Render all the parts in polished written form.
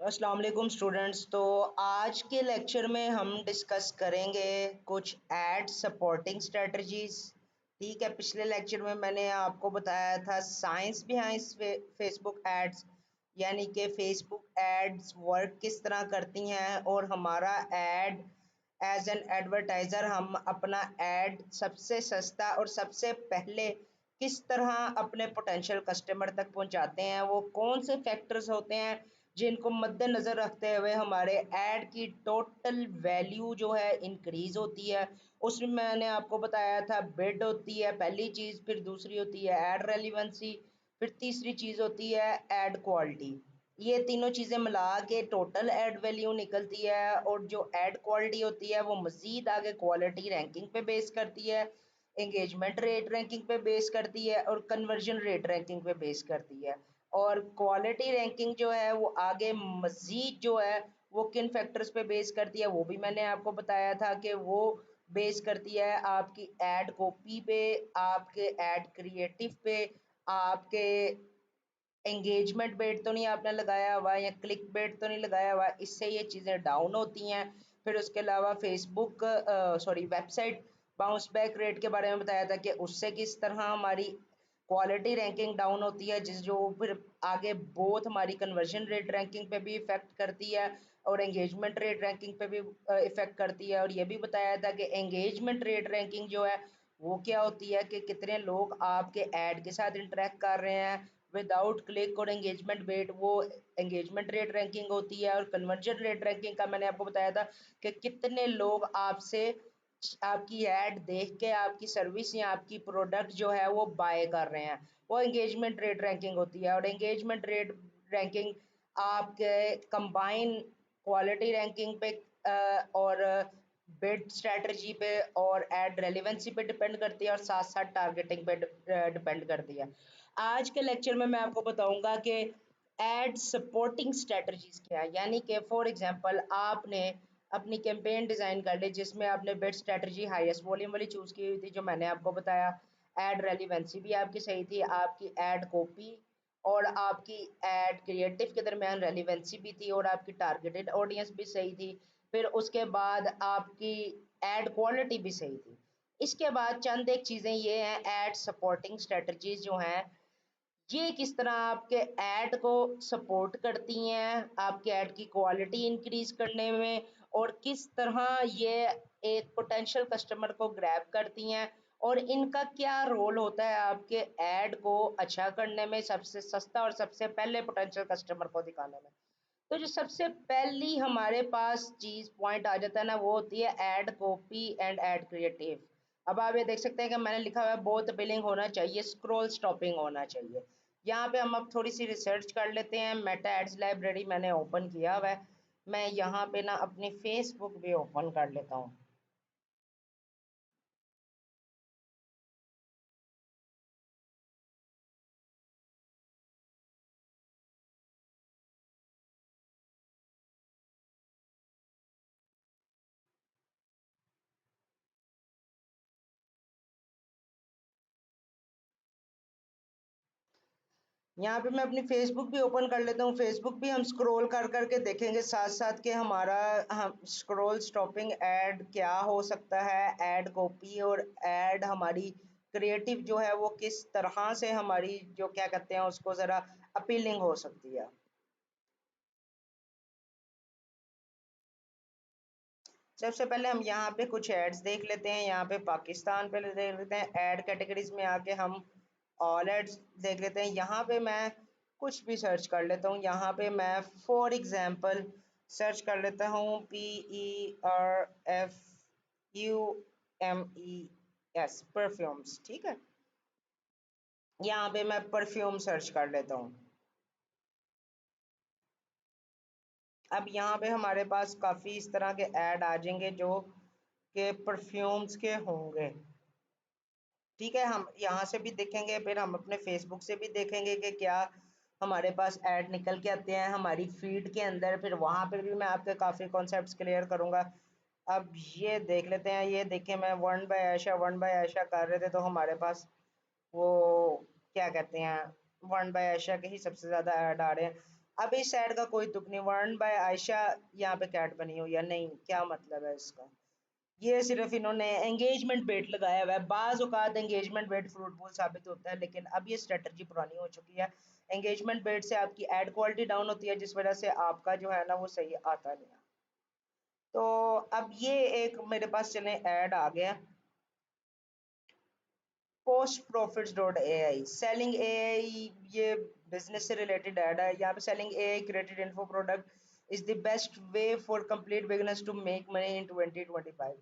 अस्सलाम वालेकुम स्टूडेंट्स। तो आज के लेक्चर में हम डिस्कस करेंगे कुछ एड सपोर्टिंग स्ट्रेटजीज। ठीक है, पिछले लेक्चर में मैंने आपको बताया था साइंस बिहाइंड फेसबुक एड्स, यानी कि फेसबुक एड्स वर्क किस तरह करती हैं और हमारा एड एज एन एडवर्टाइज़र हम अपना एड सबसे सस्ता और सबसे पहले किस तरह अपने पोटेंशियल कस्टमर तक पहुंचाते हैं। वो कौन से फैक्टर्स होते हैं जिनको मद्देनज़र रखते हुए हमारे ऐड की टोटल वैल्यू जो है इंक्रीज़ होती है। उसमें मैंने आपको बताया था बिड होती है पहली चीज़, फिर दूसरी होती है ऐड रेलिवेंसी, फिर तीसरी चीज़ होती है ऐड क्वालिटी। ये तीनों चीज़ें मिला के टोटल ऐड वैल्यू निकलती है, और जो ऐड क्वालिटी होती है वो मज़ीद आगे क्वालिटी रैंकिंग पे बेस करती है, एंगेजमेंट रेट रैंकिंग पे बेस करती है और कन्वर्जन रेट रैंकिंग पे बेस करती है। और क्वालिटी रैंकिंग जो है वो आगे मज़ीद जो है वो किन फैक्टर्स पे बेस करती है वो भी मैंने आपको बताया था कि वो बेस करती है आपकी ऐड कॉपी पे, आपके ऐड क्रिएटिव पे, आपके एंगेजमेंट बेट तो नहीं आपने लगाया हुआ या क्लिक बेट तो नहीं लगाया हुआ, इससे ये चीज़ें डाउन होती हैं। फिर उसके अलावा Facebook website bounce back rate के बारे में बताया था कि उससे किस तरह हमारी क्वालिटी रैंकिंग डाउन होती है, जिस जो फिर आगे बोथ हमारी कन्वर्जन रेट रैंकिंग पे भी इफ़ेक्ट करती है और एंगेजमेंट रेट रैंकिंग पे भी इफ़ेक्ट करती है। और ये भी बताया था कि एंगेजमेंट रेट रैंकिंग जो है वो क्या होती है कि कितने लोग आपके ऐड के साथ इंटरेक्ट कर रहे हैं विदाउट क्लिक और एंगेजमेंट रेट, वो एंगेजमेंट रेट रैंकिंग होती है। और कन्वर्जन रेट रैंकिंग का मैंने आपको बताया था कि कितने लोग आपसे आपकी ऐड देख के आपकी सर्विस या आपकी प्रोडक्ट जो है वो बाय कर रहे हैं, वो एंगेजमेंट रेट रैंकिंग होती है। और एंगेजमेंट रेट रैंकिंग आपके कंबाइन क्वालिटी रैंकिंग पे और बिड स्ट्रेटजी पे और एड रेलिवेंसी पे डिपेंड करती है और साथ साथ टारगेटिंग पे डिपेंड करती है। आज के लेक्चर में मैं आपको बताऊंगा कि एड सपोर्टिंग स्ट्रेटजीज क्या है, यानी कि फॉर एग्जांपल आपने अपनी कैंपेन डिज़ाइन कर ली जिसमें आपने बिड स्ट्रेटजी हाईएस्ट वॉल्यूम वाली चूज़ की हुई थी जो मैंने आपको बताया। एड रेलिवेंसी भी आपकी सही थी, आपकी एड कॉपी और आपकी एड क्रिएटिव के दरमियान रेलिवेंसी भी थी और आपकी टारगेटेड ऑडियंस भी सही थी। फिर उसके बाद आपकी एड क्वालिटी भी सही थी। इसके बाद चंद एक चीज़ें ये हैं, एड सपोर्टिंग स्ट्रेटजीज जो हैं ये किस तरह आपके ऐड को सपोर्ट करती हैं आपके ऐड की क्वालिटी इंक्रीज करने में, और किस तरह ये एक पोटेंशियल कस्टमर को ग्रैब करती हैं, और इनका क्या रोल होता है आपके ऐड को अच्छा करने में, सबसे सस्ता और सबसे पहले पोटेंशियल कस्टमर को दिखाने में। तो जो सबसे पहली हमारे पास चीज़ पॉइंट आ जाता है ना वो होती है add copy and add creative. अब आप ये देख सकते हैं कि मैंने लिखा हुआ है बहुत बिलिंग होना चाहिए, स्क्रॉल स्टॉपिंग होना चाहिए। यहाँ पे हम अब थोड़ी सी रिसर्च कर लेते हैं। मेटा एड्स लाइब्रेरी मैंने ओपन किया हुआ है, मैं यहाँ पे ना अपनी फेसबुक भी ओपन कर लेता हूँ। यहाँ पे मैं अपनी फेसबुक भी ओपन कर लेता हूँ। फेसबुक भी हम स्क्रॉल कर करके देखेंगे साथ साथ कि हमारा हम स्क्रॉल स्टॉपिंग ऐड क्या हो सकता है, ऐड कॉपी और ऐड हमारी क्रिएटिव जो है वो किस तरह से हमारी जो क्या कहते हैं उसको ज़रा अपीलिंग हो सकती है। सबसे पहले हम यहाँ पे कुछ एड्स देख लेते हैं। यहाँ पे पाकिस्तान पे देख लेते हैं, ऐड कैटेगरीज में आके हम ऑल एड्स देख लेते हैं। यहाँ पे मैं कुछ भी सर्च कर लेता हूँ। यहाँ पे मैं फॉर एग्जांपल सर्च कर लेता हूँ PERFUMES, परफ्यूम्स। ठीक है, यहाँ पे मैं परफ्यूम सर्च कर लेता हूँ। अब यहाँ पे हमारे पास काफ़ी इस तरह के ऐड आ जाएंगे जो कि परफ्यूम्स के होंगे। ठीक है, हम यहाँ से भी देखेंगे, फिर हम अपने फेसबुक से भी देखेंगे कि क्या हमारे पास ऐड निकल के आते हैं हमारी फीड के अंदर, फिर वहाँ पे भी मैं आपके काफ़ी कॉन्सेप्ट्स क्लियर करूँगा। अब ये देख लेते हैं, ये देखें मैं वन बाय आयशा कर रहे थे तो हमारे पास वो क्या कहते हैं वन बाय आयशा के ही सबसे ज़्यादा ऐड आ रहे हैं। अब इस ऐड का कोई तुक नहीं, वर्न बाय आयशा यहाँ पे कैट बनी हुई है, नहीं क्या मतलब है इसका। ये सिर्फ इन्होंने एंगेजमेंट बेट लगाया हुआ है। बाज औकात एंगेजमेंट बेट फ्रूटफुल साबित होता है, लेकिन अब ये स्ट्रेटजी पुरानी हो चुकी है। एंगेजमेंट बेट से आपकी एड क्वालिटी डाउन होती है, जिस वजह से आपका जो है ना वो सही आता नहीं है। तो अब ये एक मेरे पास चले ऐड आ गया, post profits dot A I, selling A I, ये बिजनेस से रिलेटेड ऐड है। यहाँ पे selling A I created info product is the best way for complete business to make money in 2025।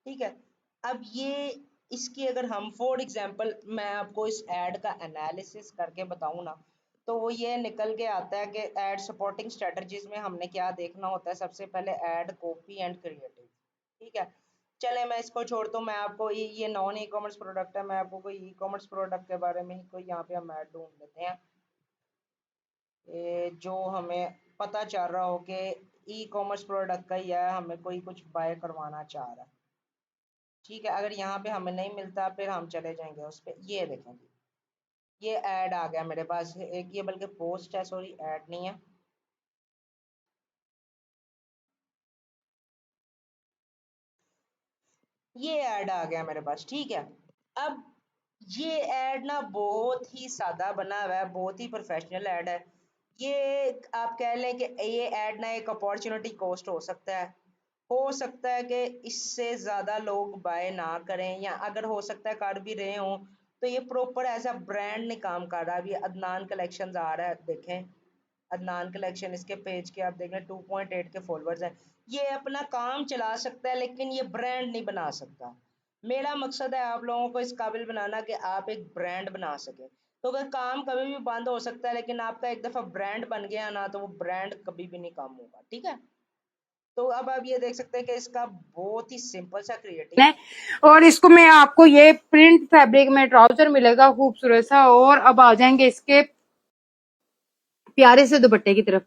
ठीक है। अब ये इसकी अगर हम फॉर एग्जांपल मैं आपको इस ऐड का एनालिसिस करके बताऊं ना, तो वो ये निकल के आता है कि ऐड सपोर्टिंग स्ट्रेटजीज में हमने क्या देखना होता है। सबसे पहले ऐड कॉपी एंड क्रिएटिव। ठीक है। चले मैं इसको छोड़ता हूँ, मैं आपको ये नॉन ई कॉमर्स प्रोडक्ट है, मैं आपको कोई ई कॉमर्स प्रोडक्ट के बारे में ही कोई यहाँ पे हम ऐड ढूंढ लेते हैं, जो हमें पता चल रहा हो कि ई कॉमर्स प्रोडक्ट का ही है, हमें कोई कुछ बाय करवाना चाह रहा है। ठीक है। अगर यहाँ पे हमें नहीं मिलता फिर हम चले जाएंगे उस पर। ये देखेंगे, ये ऐड आ गया मेरे पास एक, ये बल्कि पोस्ट है, सॉरी ऐड नहीं है। ये ऐड आ गया मेरे पास। ठीक है। अब ये ऐड ना बहुत ही सादा बना हुआ है, बहुत ही प्रोफेशनल ऐड है। ये आप कह लें कि ये ऐड ना एक अपॉर्चुनिटी कॉस्ट हो सकता है कि इससे ज़्यादा लोग बाय ना करें, या अगर हो सकता है कर भी रहे हों तो ये प्रॉपर एज अ ब्रांड नहीं काम कर रहा। अभी अदनान कलेक्शंस आ रहा है, देखें अदनान कलेक्शन, इसके पेज के आप देख लें 2.8 के फॉलोअर्स हैं। ये अपना काम चला सकता है लेकिन ये ब्रांड नहीं बना सकता। मेरा मकसद है आप लोगों को इस काबिल बनाना कि आप एक ब्रांड बना सके। तो अगर काम कभी भी बंद हो सकता है, लेकिन आपका एक दफ़ा ब्रांड बन गया ना तो वो ब्रांड कभी भी नहीं कम होगा। ठीक है। तो अब आप ये देख सकते हैं कि इसका बहुत ही सिंपल सा क्रिएटिव है। और इसको मैं आपको ये प्रिंट फैब्रिक में ट्राउजर मिलेगा खूबसूरत सा। और अब आ जाएंगे इसके प्यारे से दुपट्टे की तरफ।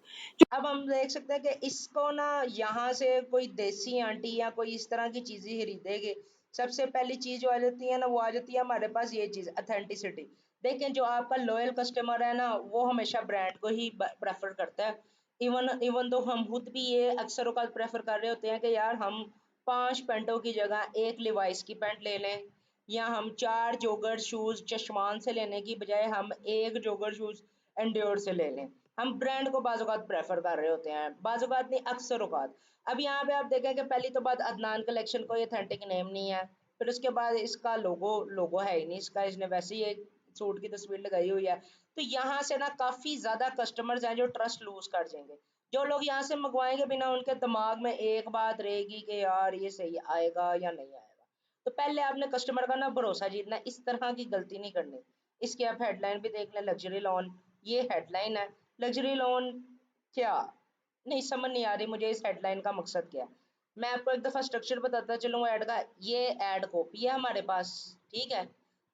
अब हम देख सकते हैं कि इसको ना यहाँ से कोई देसी आंटी या कोई इस तरह की चीजें खरीदेगी, सबसे पहली चीज जो आ जाती है ना वो आ जाती है हमारे पास ये चीज अथेंटिसिटी। देखें जो आपका लॉयल कस्टमर है ना वो हमेशा ब्रांड को ही प्रेफर करता है। इवन इवन तो हम खुद भी ये अक्सर औकात प्रेफर कर रहे होते हैं कि यार हम 5 पैंटों की जगह एक लिवाइस की पैंट ले लें, या हम 4 जोगर शूज चश्मान से लेने की बजाय हम एक जोगर शूज एंड्योर से ले लें। हम ब्रांड को बाज़-औक़ात प्रेफर कर रहे होते हैं, बाज़-औक़ात नहीं अक्सर औक़ात। अब यहाँ पे आप देखें कि पहली तो बात अदनान कलेक्शन कोई ऑथेंटिक नेम नहीं है। फिर उसके बाद इसका लोगो लोगो है ही नहीं इसका, इसने वैसे ही एक सूट की तस्वीर लगाई हुई है। तो यहाँ से ना काफ़ी ज़्यादा कस्टमर्स हैं जो ट्रस्ट लूज़ कर जाएंगे। जो लोग यहाँ से मंगवाएंगे बिना उनके दिमाग में एक बात रहेगी कि यार ये सही आएगा या नहीं आएगा। तो पहले आपने कस्टमर का ना भरोसा जीतना, इस तरह की गलती नहीं करनी। इसकी आप हेडलाइन भी देख लें, लग्जरी लॉन, ये हेडलाइन है। लग्जरी लोन क्या, नहीं समझ नहीं आ रही मुझे इस हेडलाइन का मकसद क्या है। मैं आपको एक दफ़ा स्ट्रक्चर बताता चलूँ ऐड का। ये ऐड कॉपी है हमारे पास, ठीक है,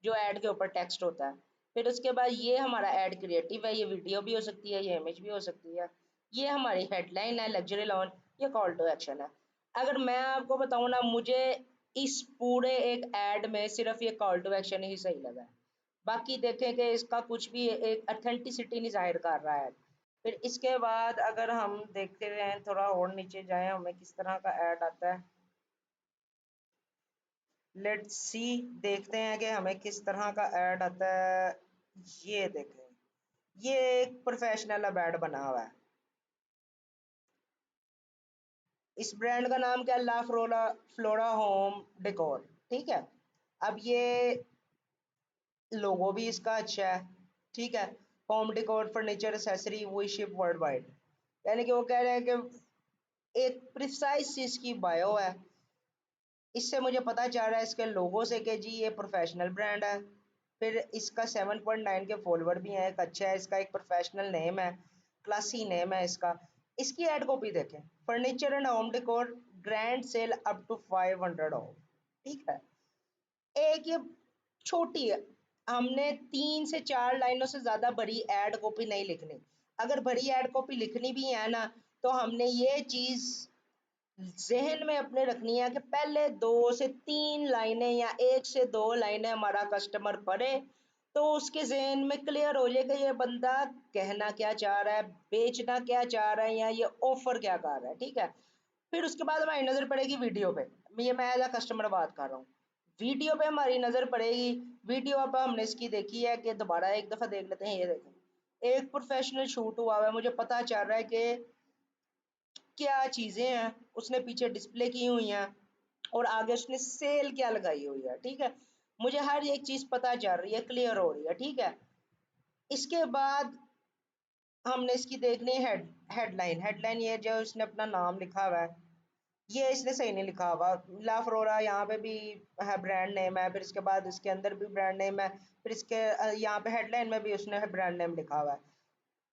जो ऐड के ऊपर टेक्स्ट होता है। फिर उसके बाद ये हमारा ऐड क्रिएटिव है, ये वीडियो भी हो सकती है, ये इमेज भी हो सकती है। ये हमारी हेडलाइन है लग्जरी लोन, ये कॉल टू एक्शन है। अगर मैं आपको बताऊँ ना, मुझे इस पूरे एक ऐड में सिर्फ ये कॉल टू एक्शन ही सही लगा है। बाकी देखें कि इसका कुछ भी एक अथेंटिसिटी नहीं जाहिर कर रहा है। फिर इसके बाद अगर हम देखते रहें थोड़ा और नीचे जाएं, हमें किस तरह का ऐड आता है, लेट्स सी, देखते हैं कि हमें किस तरह का ऐड आता है। ये देखें, ये एक प्रोफेशनल अब ऐड बना हुआ है। इस ब्रांड का नाम क्या है, ला फ्लोरा, फ्लोरा होम डेकोर। ठीक है। अब ये लोगो भी इसका अच्छा है। ठीक है। Home decor furniture accessory we ship world wide, यानी कि वो कह रहे हैं कि एक प्रिसाइज चीज की बायो है। इससे मुझे पता चल रहा है इसके लोगो से कि जी ये प्रोफेशनल ब्रांड है। फिर इसका 7.9 के फॉलोवर भी हैं, एक अच्छा है, इसका एक प्रोफेशनल नेम है, क्लासी नेम है इसका। इसकी एड कॉपी देखें, furniture and home decor, grand sale up to 500 off. ठीक है। एक ये छोटी है, हमने 3 से 4 लाइनों से ज्यादा बड़ी एड कॉपी नहीं लिखनी। अगर बड़ी एड कॉपी लिखनी भी है ना तो हमने ये चीज जहन में अपने रखनी है कि पहले 2 से 3 लाइनें या 1 से 2 लाइनें हमारा कस्टमर पढ़े, तो उसके जहन में क्लियर हो जाए कि ये बंदा कहना क्या चाह रहा है, बेचना क्या चाह रहा है, या ये ऑफर क्या कर रहा है। ठीक है, फिर उसके बाद हमारी नजर पड़ेगी वीडियो पे। मैं एज अ कस्टमर बात कर रहा हूँ, वीडियो पे हमारी नजर पड़ेगी। वीडियो अब हमने इसकी देखी है कि दोबारा एक दफा देख लेते हैं। ये देखें, एक प्रोफेशनल शूट हुआ है, मुझे पता चल रहा है कि क्या चीजें हैं उसने पीछे डिस्प्ले की हुई हैं और आगे उसने सेल क्या लगाई हुई है। ठीक है, मुझे हर एक चीज पता चल रही है, क्लियर हो रही है। ठीक है, इसके बाद हमने इसकी देखनी है हेडलाइन। हेडलाइन ये जो इसने अपना नाम लिखा हुआ है, ये इसने सही नहीं लिखा हुआ। ला फ्लोरा यहाँ पे भी है, ब्रांड नेम है, फिर इसके बाद इसके अंदर भी ब्रांड नेम है, फिर इसके यहाँ पे हेडलाइन में भी उसने ब्रांड नेम लिखा हुआ है।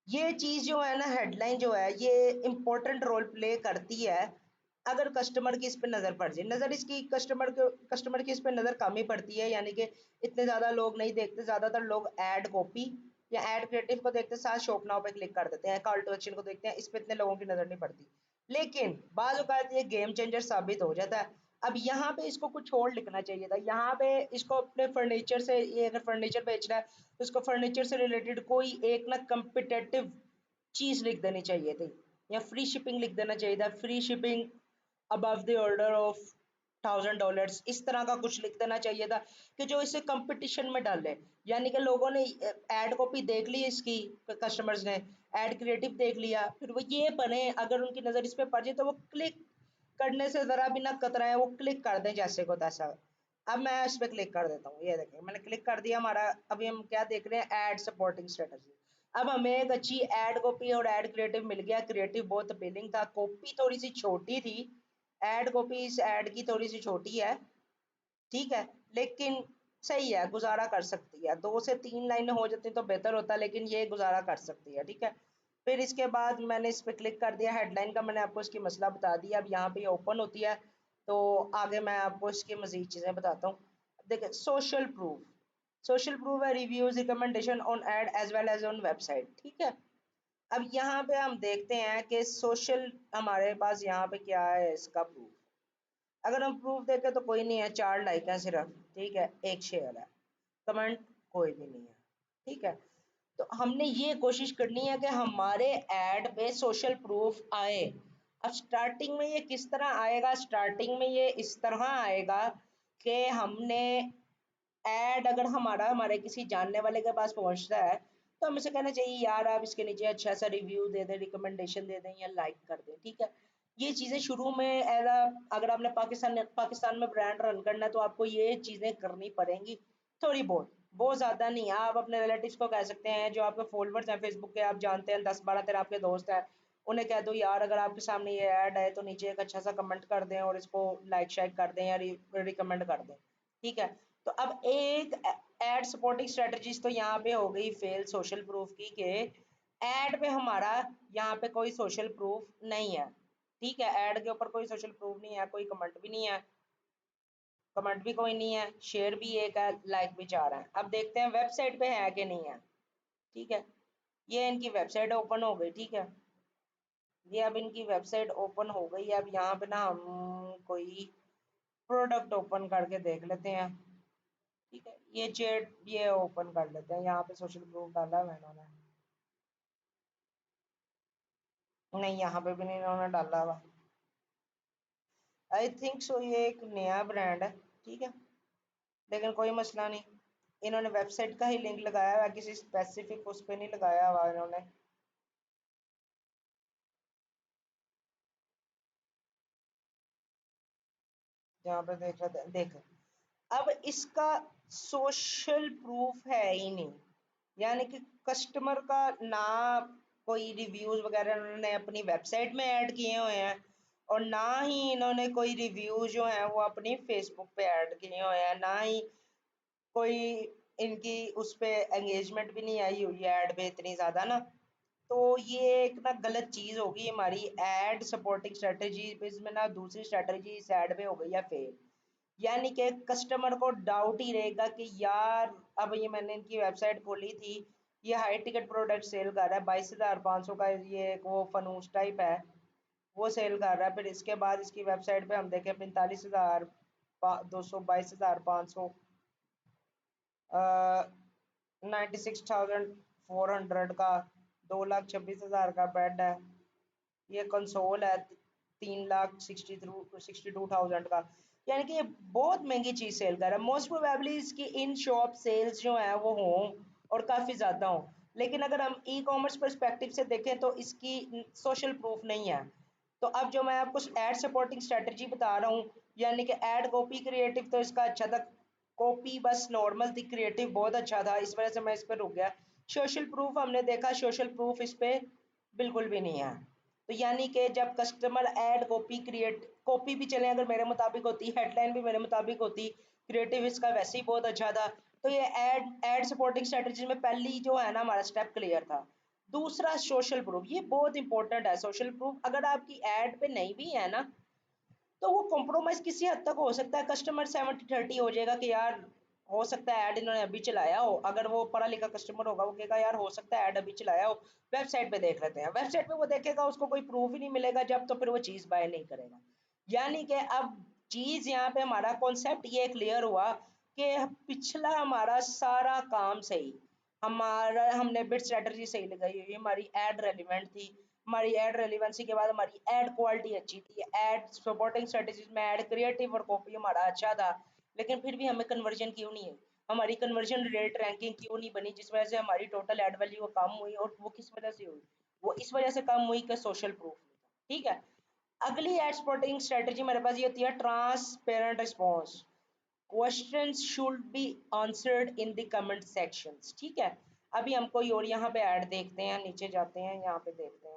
ये चीज जो है ना, हेडलाइन जो है, ये इंपॉर्टेंट रोल प्ले करती है। अगर कस्टमर की इस पे नजर पड़ जाए, नजर इसकी कस्टमर की इस पे नजर कम ही पड़ती है, यानी कि इतने ज्यादा लोग नहीं देखते। ज्यादातर लोग एड कॉपी या एड क्रिएटिव को देखते साथ शॉप नाउ पे क्लिक कर देते हैं, कॉल टू एक्शन को देखते हैं, इस पे इतने लोगों की नजर नहीं पड़ती। लेकिन बाज औकात ये गेम चेंजर साबित हो जाता है। अब यहाँ पे इसको कुछ और लिखना चाहिए था। यहाँ पे इसको अपने फर्नीचर से, ये अगर फर्नीचर बेच रहा है तो इसको फर्नीचर से रिलेटेड कोई एक ना कम्पिटेटिव चीज लिख देनी चाहिए थी, या फ्री शिपिंग लिख देना चाहिए था। Free shipping above the order of $1000, इस तरह का कुछ लिख देना चाहिए था कि जो इसे कंपटीशन में डाले। यानी कि लोगों ने एड कॉपी देख ली इसकी, कस्टमर्स ने एड क्रिएटिव देख लिया, फिर वो ये बने, अगर उनकी नज़र इस पे पड़ जाए तो वो क्लिक करने से ज़रा भी ना कतराए, वो क्लिक कर दें जैसे को तैसा। अब मैं इस पर क्लिक कर देता हूँ, ये देखें मैंने क्लिक कर दिया हमारा। अभी हम क्या देख रहे हैं, एड सपोर्टिंग स्ट्रेटजी। अब हमें एक अच्छी एड कॉपी और एड क्रिएटिव मिल गया। क्रिएटिव बहुत अपीलिंग था, कॉपी थोड़ी सी छोटी थी, एड कॉपी इस एड की थोड़ी सी छोटी है। ठीक है, लेकिन सही है, गुजारा कर सकती है। 2 से 3 लाइनें हो जाती तो बेहतर होता, लेकिन ये गुजारा कर सकती है। ठीक है, फिर इसके बाद मैंने इस पर क्लिक कर दिया। हेडलाइन का मैंने आपको इसकी मसला बता दिया। अब यहाँ पे ओपन होती है, तो आगे मैं आपको इसकी मजीद चीज़ें बताता हूँ। देखिए, सोशल प्रूफ। सोशल प्रूफ है reviews recommendation on ad as well as on website. ठीक है, अब यहाँ पे हम देखते हैं कि सोशल हमारे पास यहाँ पे क्या है इसका प्रूफ। अगर हम प्रूफ देखें तो कोई नहीं है, 4 लाइक है सिर्फ। ठीक है, 1 शेयर है, कमेंट कोई भी नहीं है। ठीक है, तो हमने ये कोशिश करनी है कि हमारे ऐड पे सोशल प्रूफ आए। अब स्टार्टिंग में ये किस तरह आएगा, स्टार्टिंग में ये इस तरह आएगा कि हमने ऐड अगर हमारे किसी जानने वाले के पास पहुंचता है तो हमें से कहना चाहिए यार आप इसके नीचे अच्छा सा रिव्यू दे दें, रिकमेंडेशन दे दें या लाइक कर दें। ठीक है, ये चीज़ें शुरू में एज अगर आपने पाकिस्तान में ब्रांड रन करना है तो आपको ये चीज़ें करनी पड़ेंगी, थोड़ी बहुत, बहुत ज़्यादा नहीं। आप अपने रिलेटिव्स को कह सकते हैं जो आपके फॉलोअर्स हैं फेसबुक के, आप जानते हैं 10-12 तेरह आपके दोस्त हैं, उन्हें कह दो यार अगर आपके सामने ये ऐड है तो नीचे एक अच्छा सा कमेंट कर दें और इसको लाइक शाइक कर दें या रिकमेंड कर दें। ठीक है, तो अब एक एड सपोर्टिंग स्ट्रेटजीज तो यहाँ पे हो गई फेल सोशल प्रूफ की, के एड पे हमारा यहाँ पे कोई सोशल प्रूफ नहीं है। ठीक है, एड के ऊपर कोई सोशल प्रूफ नहीं है, कोई कमेंट भी नहीं है, कमेंट भी कोई नहीं है, शेयर भी एक है, लाइक भी 4 है। अब देखते हैं वेबसाइट पे है कि नहीं है। ठीक है, ये इनकी वेबसाइट ओपन हो गई। ठीक है, ये अब इनकी वेबसाइट ओपन हो गई है। अब यहाँ पे ना हम कोई प्रोडक्ट ओपन करके देख लेते हैं। ठीक है, ये चैट ये ओपन कर लेते हैं, यहाँ पे सोशल प्रूफ डाला है इन्होंने, नहीं यहाँ पे भी नहीं इन्होंने डाला हुआ। आई थिंक सो ये एक नया ब्रांड है। ठीक है, लेकिन कोई मसला नहीं, इन्होंने वेबसाइट का ही लिंक लगाया हुआ है, किसी स्पेसिफिक उस पर नहीं लगाया हुआ इन्होंने। यहाँ पे देख लेते हैं, देख अब इसका सोशल प्रूफ है ही नहीं, यानी कि कस्टमर का ना कोई रिव्यूज वगैरह उन्होंने अपनी वेबसाइट में ऐड किए हुए हैं, और ना ही इन्होंने कोई रिव्यू जो है वो अपनी फेसबुक पे ऐड किए हुए हैं, ना ही कोई इनकी उस पे एंगेजमेंट भी नहीं आई हुई है ऐड पे इतनी ज़्यादा ना। तो ये एक ना गलत चीज़ होगी हमारी एड सपोर्टिंग स्ट्रेटजी इसमें ना, दूसरी स्ट्रेटजी इस ऐड पे हो गई है फेल। यानी कि कस्टमर को डाउट ही रहेगा कि यार, अब ये मैंने इनकी वेबसाइट खोली थी, ये हाई टिकट प्रोडक्ट सेल कर रहा है, 22,500 का, ये एक वो फनूस टाइप है, वो सेल कर रहा है। फिर इसके बाद इसकी वेबसाइट पे हम देखें 45,200, 22,500, 96,400 का, 2,26,000 का बेड है। ये कंसोल है 3,62,000 का। यानी कि ये बहुत महंगी चीज़ सेल कर रहा है। मोस्ट प्रोबेबली इसकी इन शॉप सेल्स जो हैं वो हों और काफ़ी ज़्यादा हों, लेकिन अगर हम ई कॉमर्स परस्पेक्टिव से देखें तो इसकी सोशल प्रूफ नहीं है। तो अब जो मैं आपको एड सपोर्टिंग स्ट्रेटजी बता रहा हूँ, यानी कि एड कॉपी क्रिएटिव तो इसका अच्छा था, कॉपी बस नॉर्मल थी, क्रिएटिव बहुत अच्छा था, इस वजह से मैं इस पर रुक गया। सोशल प्रूफ हमने देखा, सोशल प्रूफ इस पे बिल्कुल भी नहीं है। तो यानी कि जब customer add copy create copy भी चले अगर मेरे मुताबिक होती, हेडलाइन भी मेरे मुताबिक होती, क्रिएटिव इसका वैसे ही बहुत अच्छा था, तो ये ऐड सपोर्टिंग स्ट्रेटजी में पहली जो है ना हमारा स्टेप क्लियर था। दूसरा सोशल प्रूफ, ये बहुत इंपॉर्टेंट है। सोशल प्रूफ अगर आपकी ऐड पे नहीं भी है ना, तो वो कॉम्प्रोमाइज किसी हद तक हो सकता है, कस्टमर 70-30 हो जाएगा कि यार हो सकता है ऐड इन्होंने अभी चलाया हो। अगर वो पढ़ा लिखा कस्टमर होगा वो कहेगा यार हो सकता है ऐड अभी चलाया हो, वेबसाइट पे देख लेते हैं। वेबसाइट पे वो देखेगा, उसको कोई प्रूफ ही नहीं मिलेगा जब, तो फिर वो चीज़ बाय नहीं करेगा। यानी कि अब चीज़ यहाँ पे हमारा कॉन्सेप्ट ये क्लियर हुआ कि पिछला हमारा सारा काम सही, हमारा हमने बिट स्ट्रेटजी सही लगाई हुई, हमारी एड रेलिवेंट थी, हमारी एड रेलिवेंसी के बाद हमारी एड क्वालिटी अच्छी थी, एड सपोर्टिंग स्ट्रेटजीज में एड क्रिएटिव और कॉपी हमारा अच्छा था, लेकिन फिर भी हमें कन्वर्जन क्यों नहीं है, हमारी कन्वर्जन रेट रैंकिंग क्यों नहीं बनी, जिस वजह से हमारी टोटल एड वैल्यू कम हुई। और वो किस वजह से हुई, वो इस वजह से कम हुई कि सोशल प्रूफ नहीं था। ठीक है, अगली एड सपोर्टिंग स्ट्रेटजी मेरे पास ये होती है transparent response. Questions should be answered in the comment sections. ठीक है, अभी हम कोई और यहाँ पे ऐड देखते हैं, नीचे जाते हैं, यहाँ पे देखते हैं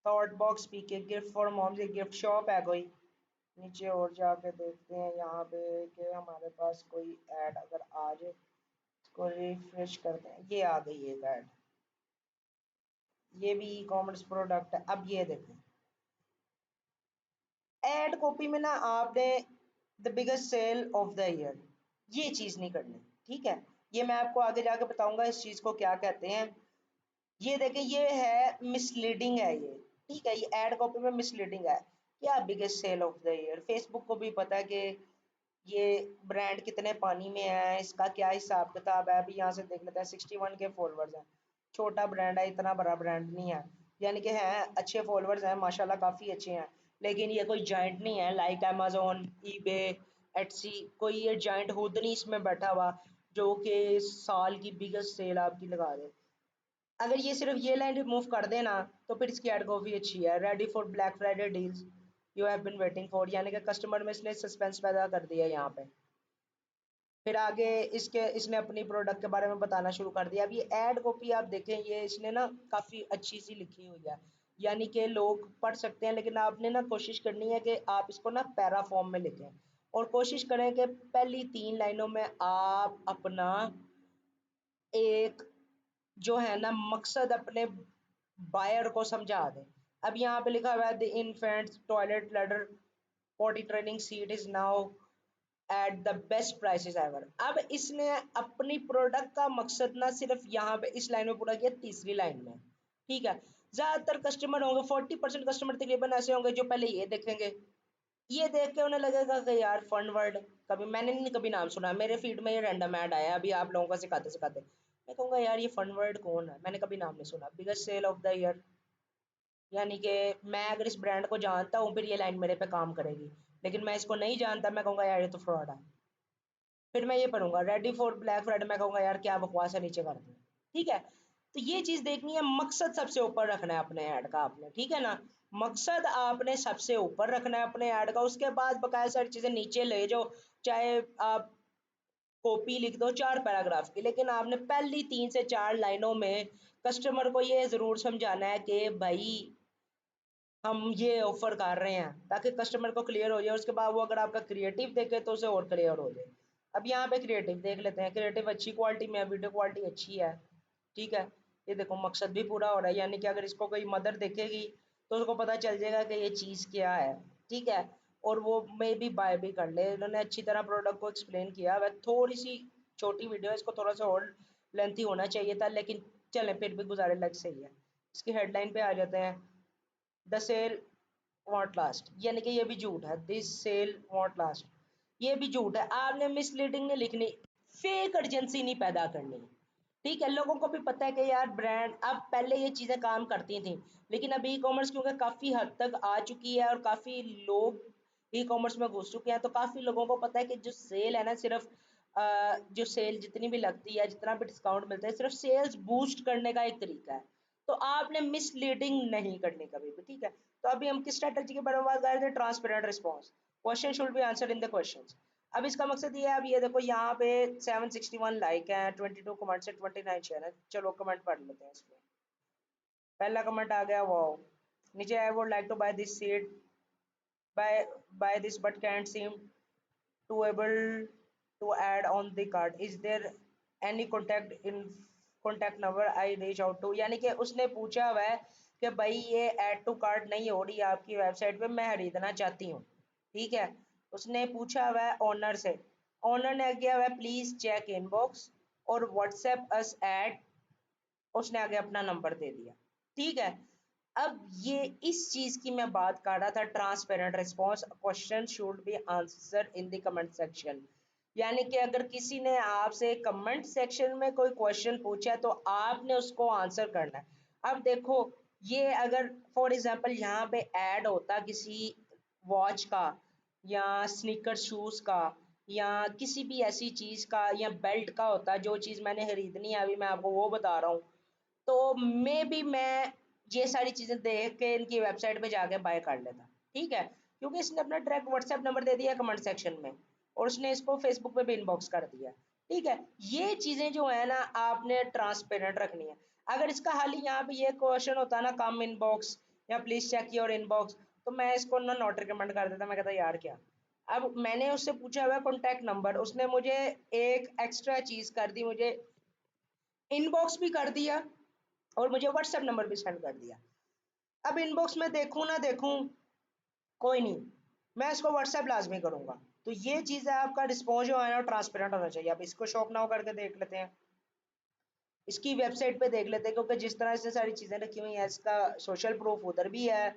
thought box PK gift for moms, एक गिफ्ट शॉप है कोई। नीचे और जाके देखते हैं यहाँ पे कि हमारे पास कोई ऐड अगर आ जाए, इसको रिफ्रेश करते हैं, ये आ गई एक ऐड, ये भी ई कॉमर्स प्रोडक्ट है। अब ये देखें, ऐड कॉपी में ना आपने the biggest sale of the year, ये चीज़ नहीं करनी। ठीक है, ये मैं आपको आगे जाके बताऊंगा इस चीज़ को क्या कहते हैं। ये देखें, ये है मिसलीडिंग है ये। ठीक है, ये एड कॉपी में मिसलीडिंग है। क्या biggest sale of the year, Facebook को भी पता है कि ये ब्रांड कितने पानी में है, इसका क्या हिसाब किताब है। अभी यहाँ से देख लेते हैं, 61 के फॉलोअर्स हैं, छोटा ब्रांड है, इतना बड़ा ब्रांड नहीं है। यानी कि हैं अच्छे फॉलोअर्स हैं माशाल्लाह, काफ़ी अच्छे हैं, लेकिन ये कोई जाइंट नहीं है लाइक अमेजोन, ईबे, एटसी। कोई ये जाइंट खुद नहीं इसमें बैठा हुआ जो कि साल की बिगेस्ट सेल आपकी लगा दे। अगर ये सिर्फ ये लाइन रिमूव कर देना तो फिर इसकी एड कॉपी अच्छी है, ready for black Friday deals you have been waiting for, यानी कि कस्टमर में इसने सस्पेंस पैदा कर दिया यहाँ पे। फिर आगे इसके इसने अपनी प्रोडक्ट के बारे में बताना शुरू कर दिया। अब ये एड कॉपी आप देखें, ये इसने ना काफ़ी अच्छी सी लिखी हुई है, यानी कि लोग पढ़ सकते हैं, लेकिन आपने ना कोशिश करनी है कि आप इसको ना पैरा फॉर्म में लिखें, और कोशिश करें कि पहली 3 लाइनों में आप अपना एक जो है ना मकसद अपने बायर को समझा दें। अब यहाँ पे लिखा हुआ है the infants toilet ladder potty training seat is now at the best prices ever. अब इसने अपनी प्रोडक्ट का मकसद ना सिर्फ यहाँ पे इस लाइन में पूरा किया, तीसरी लाइन में। ठीक है, ज्यादातर कस्टमर होंगे, 40% कस्टमर तकरीबन ऐसे होंगे जो पहले ये देखेंगे, ये देख के उन्हें लगेगा कि यार फन वर्ड, कभी मैंने नहीं कभी नाम सुना, मेरे फीड में ये रैंडम ऐड आया अभी आप लोगों को सिखाते सिखाते, मैं कहूँगा यार ये फन वर्ड कौन है, मैंने कभी नाम नहीं सुना, biggest sale of the year. यानी कि मैं अगर इस ब्रांड को जानता हूँ फिर ये लाइन मेरे पे काम करेगी, लेकिन मैं इसको नहीं जानता, मैं कहूँगा यार ये तो फ्रॉड है। फिर मैं ये पढ़ूंगा रेडी फॉर ब्लैक फ्राइडे, मैं कहूँगा यार क्या बकवास है, नीचे कर दूँ। ठीक है, तो ये चीज़ देखनी है, मकसद सबसे ऊपर रखना है अपने ऐड का आपने। ठीक है ना, मकसद आपने सबसे ऊपर रखना है अपने ऐड का, उसके बाद बकाया सारी चीज़ें नीचे ले जाओ, चाहे आप कॉपी लिख दो 4 पैराग्राफ की, लेकिन आपने पहली 3 से 4 लाइनों में कस्टमर को ये ज़रूर समझाना है कि भाई हम ये ऑफर कर रहे हैं, ताकि कस्टमर को क्लियर हो जाए। उसके बाद वो अगर आपका क्रिएटिव देखे तो उसे और क्लियर हो जाए। अब यहाँ पे क्रिएटिव देख लेते हैं, क्रिएटिव अच्छी क्वालिटी में है, वीडियो क्वालिटी अच्छी है। ठीक है, ये देखो मकसद भी पूरा हो रहा है, यानी कि अगर इसको कोई मदर देखेगी तो उसको पता चल जाएगा कि ये चीज़ क्या है। ठीक है, और वो मे भी बाय भी कर ले, इन्होंने अच्छी तरह प्रोडक्ट को एक्सप्लेन किया। वह थोड़ी सी छोटी वीडियो है, इसको थोड़ा सा और लेंथी होना चाहिए था, लेकिन चलें फिर भी गुजारे लायक सही है। इसकी हेडलाइन पे आ जाते हैं, द सेल वॉन्ट लास्ट, यानी कि ये भी झूठ है, दिस सेल वॉन्ट लास्ट, ये भी झूठ है। आपने मिसलीडिंग नहीं लिखनी, फेक अर्जेंसी नहीं पैदा करनी। ठीक है, लोगों को भी पता है कि यार ब्रांड, अब पहले ये चीज़ें काम करती थी, लेकिन अब ई कॉमर्स क्योंकि काफ़ी हद तक आ चुकी है और काफ़ी लोग ई कॉमर्स में घुस चुके हैं, तो काफ़ी लोगों को पता है कि जो सेल है ना, सिर्फ जो सेल जितनी भी लगती है, जितना भी डिस्काउंट मिलता है, सिर्फ सेल्स बूस्ट करने का एक तरीका है। तो आपने मिसलीडिंग नहीं करनी कभी भी। ठीक है, तो अभी हम किस स्ट्रेटजी के बारे में बात कर रहे थे? Transparent response. Question should be answered in the question. अब इसका मकसद ये है, अब ये देखो यहाँ पे 761 लाइक है, 22 कमेंट से 29 शेयर है। चलो कमेंट पढ़ लेते हैं इसमें। पहला कमेंट आ गया, वाओ। नीचे I would like to buy this seat, buy this but can't seem to able to add on the card, is there any contact number I reach out to. यानी कि उसने पूछा हुआ है कि भाई ये ऐड टू कार्ट नहीं हो रही आपकी वेबसाइट पे, मैं खरीदना चाहती हूँ। ठीक है, उसने पूछा हुआ है ऑनर से। ऑनर ने किया हुआ है प्लीज चेक इनबॉक्स और व्हाट्सएप अस एट, उसने आगे अपना नंबर दे दिया। ठीक है, अब ये इस चीज की मैं बात कर रहा था, transparent response. Question should be answer in the comment section. यानी कि अगर किसी ने आपसे कमेंट सेक्शन में कोई क्वेश्चन पूछा है तो आपने उसको आंसर करना है। अब देखो, ये अगर फॉर एग्जांपल यहाँ पे ऐड होता किसी वॉच का या स्नीकर शूज का या किसी भी ऐसी चीज का या बेल्ट का होता, जो चीज मैंने खरीदनी है अभी मैं आपको वो बता रहा हूँ, तो मे भी मैं ये सारी चीजें देख के इनकी वेबसाइट पे जाके बाय कर लेता। ठीक है, क्योंकि इसने अपना डायरेक्ट व्हाट्सएप नंबर दे दिया कमेंट सेक्शन में और उसने इसको फेसबुक पे भी इनबॉक्स कर दिया। ठीक है, ये चीजें जो है ना आपने ट्रांसपेरेंट रखनी है। अगर इसका हाल ही यहाँ पे ये क्वेश्चन होता ना, कम इनबॉक्स या प्लीज चेक योर इनबॉक्स, तो मैं इसको ना नॉट रिकमेंड कर देता। मैं कहता यार क्या, अब मैंने उससे पूछा हुआ कॉन्टैक्ट नंबर, उसने मुझे एक एक्स्ट्रा चीज कर दी, मुझे इनबॉक्स भी कर दिया और मुझे व्हाट्सएप नंबर भी सेंड कर दिया। अब इनबॉक्स में देखूं ना देखूं, कोई नहीं, मैं इसको व्हाट्सएप लाजमी करूंगा। तो ये चीज़ है, आपका रिस्पॉन्स जो है ना ट्रांसपेरेंट होना चाहिए। अब इसको शॉप नाउ करके देख लेते हैं, इसकी वेबसाइट पे देख लेते हैं, क्योंकि जिस तरह से सारी चीज़ें रखी हुई हैं इसका सोशल प्रूफ उधर भी है,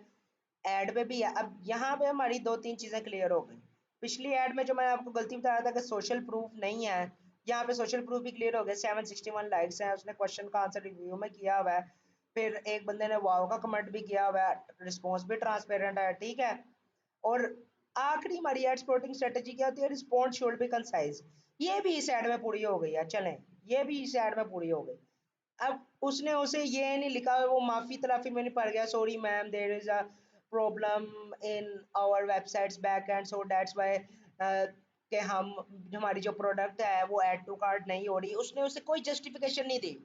ऐड पे भी है। अब यहाँ पे हमारी दो तीन चीज़ें क्लियर हो गई। पिछली ऐड में जो मैंने आपको गलती बताया था कि सोशल प्रूफ नहीं है, यहाँ पे सोशल प्रूफ भी क्लियर हो गया। 761 लाइक्स हैं, उसने क्वेश्चन का आंसर रिव्यू में किया हुआ है, फिर एक बंदे ने वाव का कमेंट भी किया हुआ है, रिस्पॉन्स भी ट्रांसपेरेंट है। ठीक है, और आखिरी हमारी एड सपोर्टिंग स्ट्रेटेजी क्या होती है? Response should be concise. ये भी इस ऐड में पूरी हो गई है, चलें, ये भी इस ऐड में पूरी हो गई। अब उसने उसे ये नहीं लिखा, वो माफी तलाफी में नहीं पड़ गया, sorry ma'am there is a problem in our websites back end so that's why कि हम हमारी जो प्रोडक्ट है वो ऐड टू कार्ट नहीं हो रही। उसने उसे कोई जस्टिफिकेशन नहीं दी,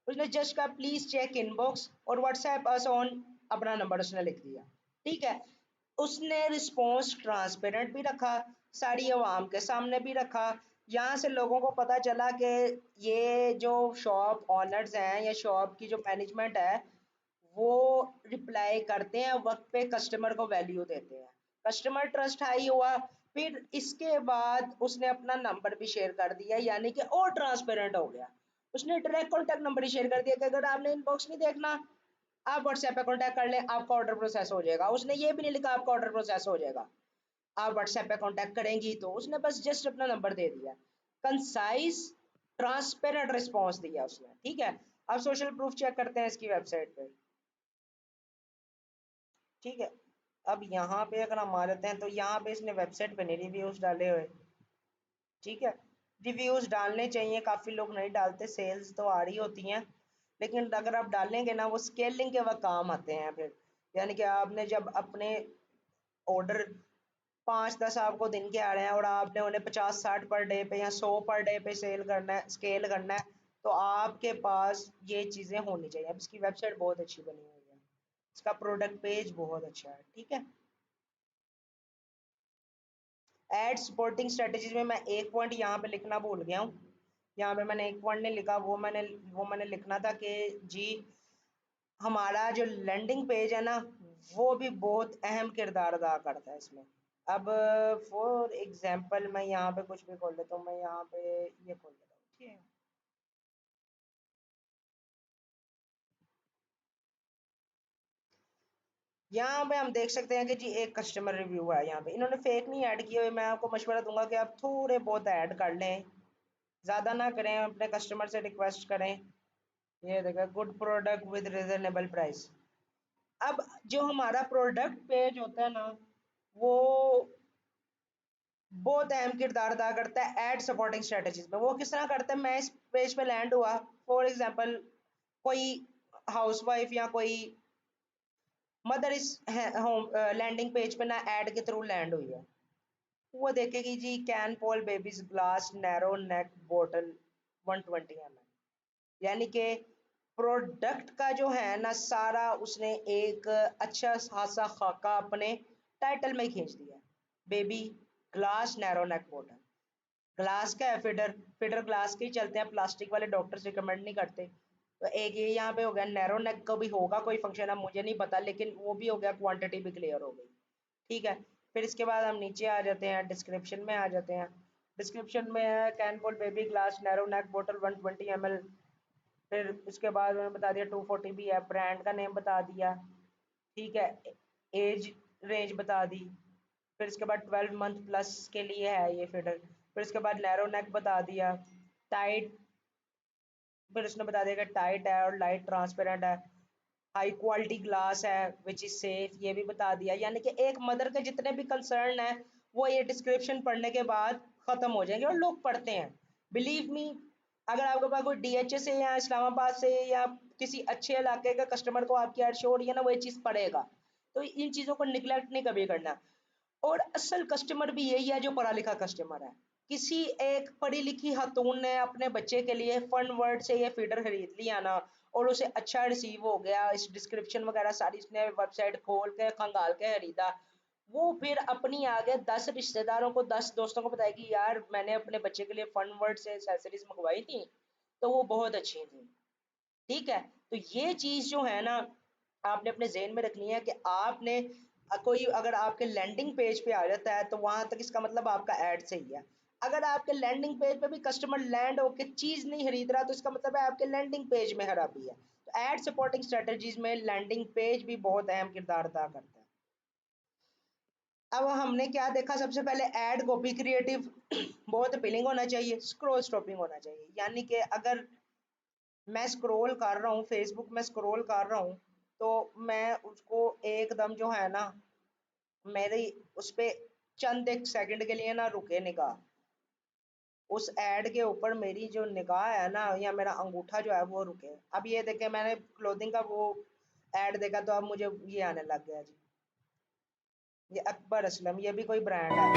उसने जस्ट कहा प्लीज चेक इनबॉक्स और व्हाट्सएप अस ऑन, अपना नंबर उसने लिख दिया। ठीक है, उसने रिस्पॉन्स ट्रांसपेरेंट भी रखा, सारी आवाम के सामने भी रखा। यहाँ से लोगों को पता चला कि ये जो शॉप ऑनर्स हैं या शॉप की जो मैनेजमेंट है वो रिप्लाई करते हैं वक्त पे, कस्टमर को वैल्यू देते हैं, कस्टमर ट्रस्ट हाई हुआ। फिर इसके बाद उसने अपना नंबर भी शेयर कर दिया, यानी कि और ट्रांसपेरेंट हो गया। उसने डायरेक्ट कॉन्टैक्ट नंबर ही शेयर कर दिया कि अगर आपने इनबॉक्स नहीं देखना, आप व्हाट्सएप पे कॉन्टैक्ट कर लें, आपका ऑर्डर प्रोसेस हो जाएगा। उसने ये भी नहीं लिखा आपका ऑर्डर प्रोसेस हो जाएगा, आप व्हाट्सएप पे कॉन्टैक्ट करेंगी, तो उसने बस जस्ट अपना नंबर दे दिया। कंसाइज ट्रांसपेरेंट रिस्पॉन्स दिया उसने। ठीक है, अब सोशल प्रूफ चेक करते हैं इसकी वेबसाइट पे। ठीक है, अब यहाँ पे अगर हम आ जाते हैं तो यहाँ पे इसने वेबसाइट पे नहीं रिव्यूज डाले हुए। ठीक है, रिव्यूज डालने चाहिए, काफी लोग नहीं डालते, सेल्स तो आ रही होती हैं, लेकिन अगर आप डालेंगे ना वो स्केलिंग के वक्त काम आते हैं फिर। यानी कि आपने जब अपने ऑर्डर 5-10 आपको दिन के आ रहे हैं और आपने उन्हें 50-60 पर डे पे या 100 पर डे पे सेल करना है, स्केल करना है, तो आपके पास ये चीज़ें होनी चाहिए। अब इसकी वेबसाइट बहुत अच्छी बनी हुई है, इसका प्रोडक्ट पेज बहुत अच्छा है। ठीक है, एड सपोर्टिंग स्ट्रेटजीज में मैं एक पॉइंट यहाँ पे लिखना भूल गया हूँ। यहाँ पे मैंने एक पॉइंट नहीं लिखा, वो मैंने लिखना था कि जी हमारा जो लैंडिंग पेज है ना वो भी बहुत अहम किरदार अदा करता है इसमें। अब फॉर एग्जांपल मैं यहाँ पे कुछ भी खोल लेता हूँ, मैं यहाँ पे ये खोल लेता हूँ। ठीक है, यहाँ पे हम देख सकते हैं कि जी एक कस्टमर रिव्यू है, यहाँ पे इन्होंने फेक नहीं ऐड किए हुए। मैं आपको मशवरा दूंगा कि आप थोड़े बहुत ऐड कर लें, ज़्यादा ना करें, अपने कस्टमर से रिक्वेस्ट करें। ये देखो, good product with reasonable price. अब जो हमारा प्रोडक्ट पेज होता है ना, वो बहुत अहम किरदार अदा करता है एड सपोर्टिंग स्ट्रेटजीज में। वो किस तरह करता है, मैं इस पेज पे लैंड हुआ, फॉर एग्जांपल कोई हाउसवाइफ या कोई मदर इस होम लैंडिंग पेज पे ना ऐड के थ्रू लैंड हुई है, वो देखेगी जी Canpol babies glass narrow neck बोतल 120 ml, यानी कि प्रोडक्ट का जो है ना सारा उसने एक अच्छा खासा खाका अपने टाइटल में खींच दिया। बेबी ग्लास नैरो नेक बोतल, ग्लास का है, फिडर फिडर ग्लास के ही चलते हैं, प्लास्टिक वाले डॉक्टर्स रिकमेंड नहीं करते। तो एक ये यहाँ पे हो गया, नैरो नेक का भी होगा कोई फंक्शन, अब मुझे नहीं पता, लेकिन वो भी हो गया, क्वांटिटी भी क्लियर हो गई। ठीक है, फिर इसके बाद हम नीचे आ जाते हैं, डिस्क्रिप्शन में आ जाते हैं। डिस्क्रिप्शन में है Canpol baby glass narrow neck बोतल 120 ml। फिर उसके बाद मैंने बता दिया 240 भी है, ब्रांड का नेम बता दिया। ठीक है, एज रेंज बता दी। फिर इसके बाद 12 मंथ प्लस के लिए है ये फीडर। फिर इसके बाद नैरो नेक बता दिया, टाइट, फिर उसने बता दिया कि टाइट है और लाइट ट्रांसपेरेंट है, हाई क्वालिटी ग्लास है विच इज सेफ, ये भी बता दिया। यानी कि एक मदर के जितने भी कंसर्न है वो ये डिस्क्रिप्शन पढ़ने के बाद खत्म हो जाएंगे, और लोग पढ़ते हैं, बिलीव मी। अगर आपके पास कोई डीएचए से या इस्लामाबाद से या किसी अच्छे इलाके का कस्टमर को आपकी ऐड शो हो रही है ना, वो ये चीज़ पढ़ेगा। तो इन चीज़ों को निगलेक्ट नहीं कभी करना। और असल कस्टमर भी यही है जो पढ़ा लिखा कस्टमर है। किसी एक पढ़ी लिखी खातून ने अपने बच्चे के लिए फन वर्ड से ये फीडर खरीद लिया ना, और उसे अच्छा रिसीव हो गया, इस डिस्क्रिप्शन वगैरह सारी इसने वेबसाइट खोल के खंगाल के खरीदा, वो फिर अपनी आगे 10 रिश्तेदारों को 10 दोस्तों को बताएगी यार मैंने अपने बच्चे के लिए फन वर्ड से एक्सेसरीज मंगवाई थी, तो वो बहुत अच्छी थी। ठीक है, तो ये चीज जो है ना आपने अपने जेहन में रखनी है कि आपने कोई अगर आपके लैंडिंग पेज पे आ जाता है तो वहां तक इसका मतलब आपका ऐड सही है। अगर आपके लैंडिंग पेज पे भी कस्टमर लैंड होकर चीज नहीं खरीद रहा तो इसका मतलब है आपके लैंडिंग पेज में खराबी है। तो एड सपोर्टिंग स्ट्रेटजीज में लैंडिंग पेज भी बहुत अहम किरदार अदा करता है। अब हमने क्या देखा, सबसे पहले एड कॉपी क्रिएटिव बहुत अपीलिंग होना चाहिए, स्क्रॉल स्टॉपिंग होना चाहिए। यानी कि अगर मैं स्क्रॉल कर रहा हूँ, फेसबुक में स्क्रॉल कर रहा हूँ, तो मैं उसको एकदम जो है ना मेरी उस पे चंद एक सेकंड के लिए ना रुके निगाह, उस ऐड के ऊपर मेरी जो निगाह है ना या मेरा अंगूठा जो है वो रुके। अब ये देखे मैंने क्लोथिंग का वो ऐड देखा तो अब मुझे ये आने लग गया जी, ये अकबर असलम, ये भी कोई ब्रांड है।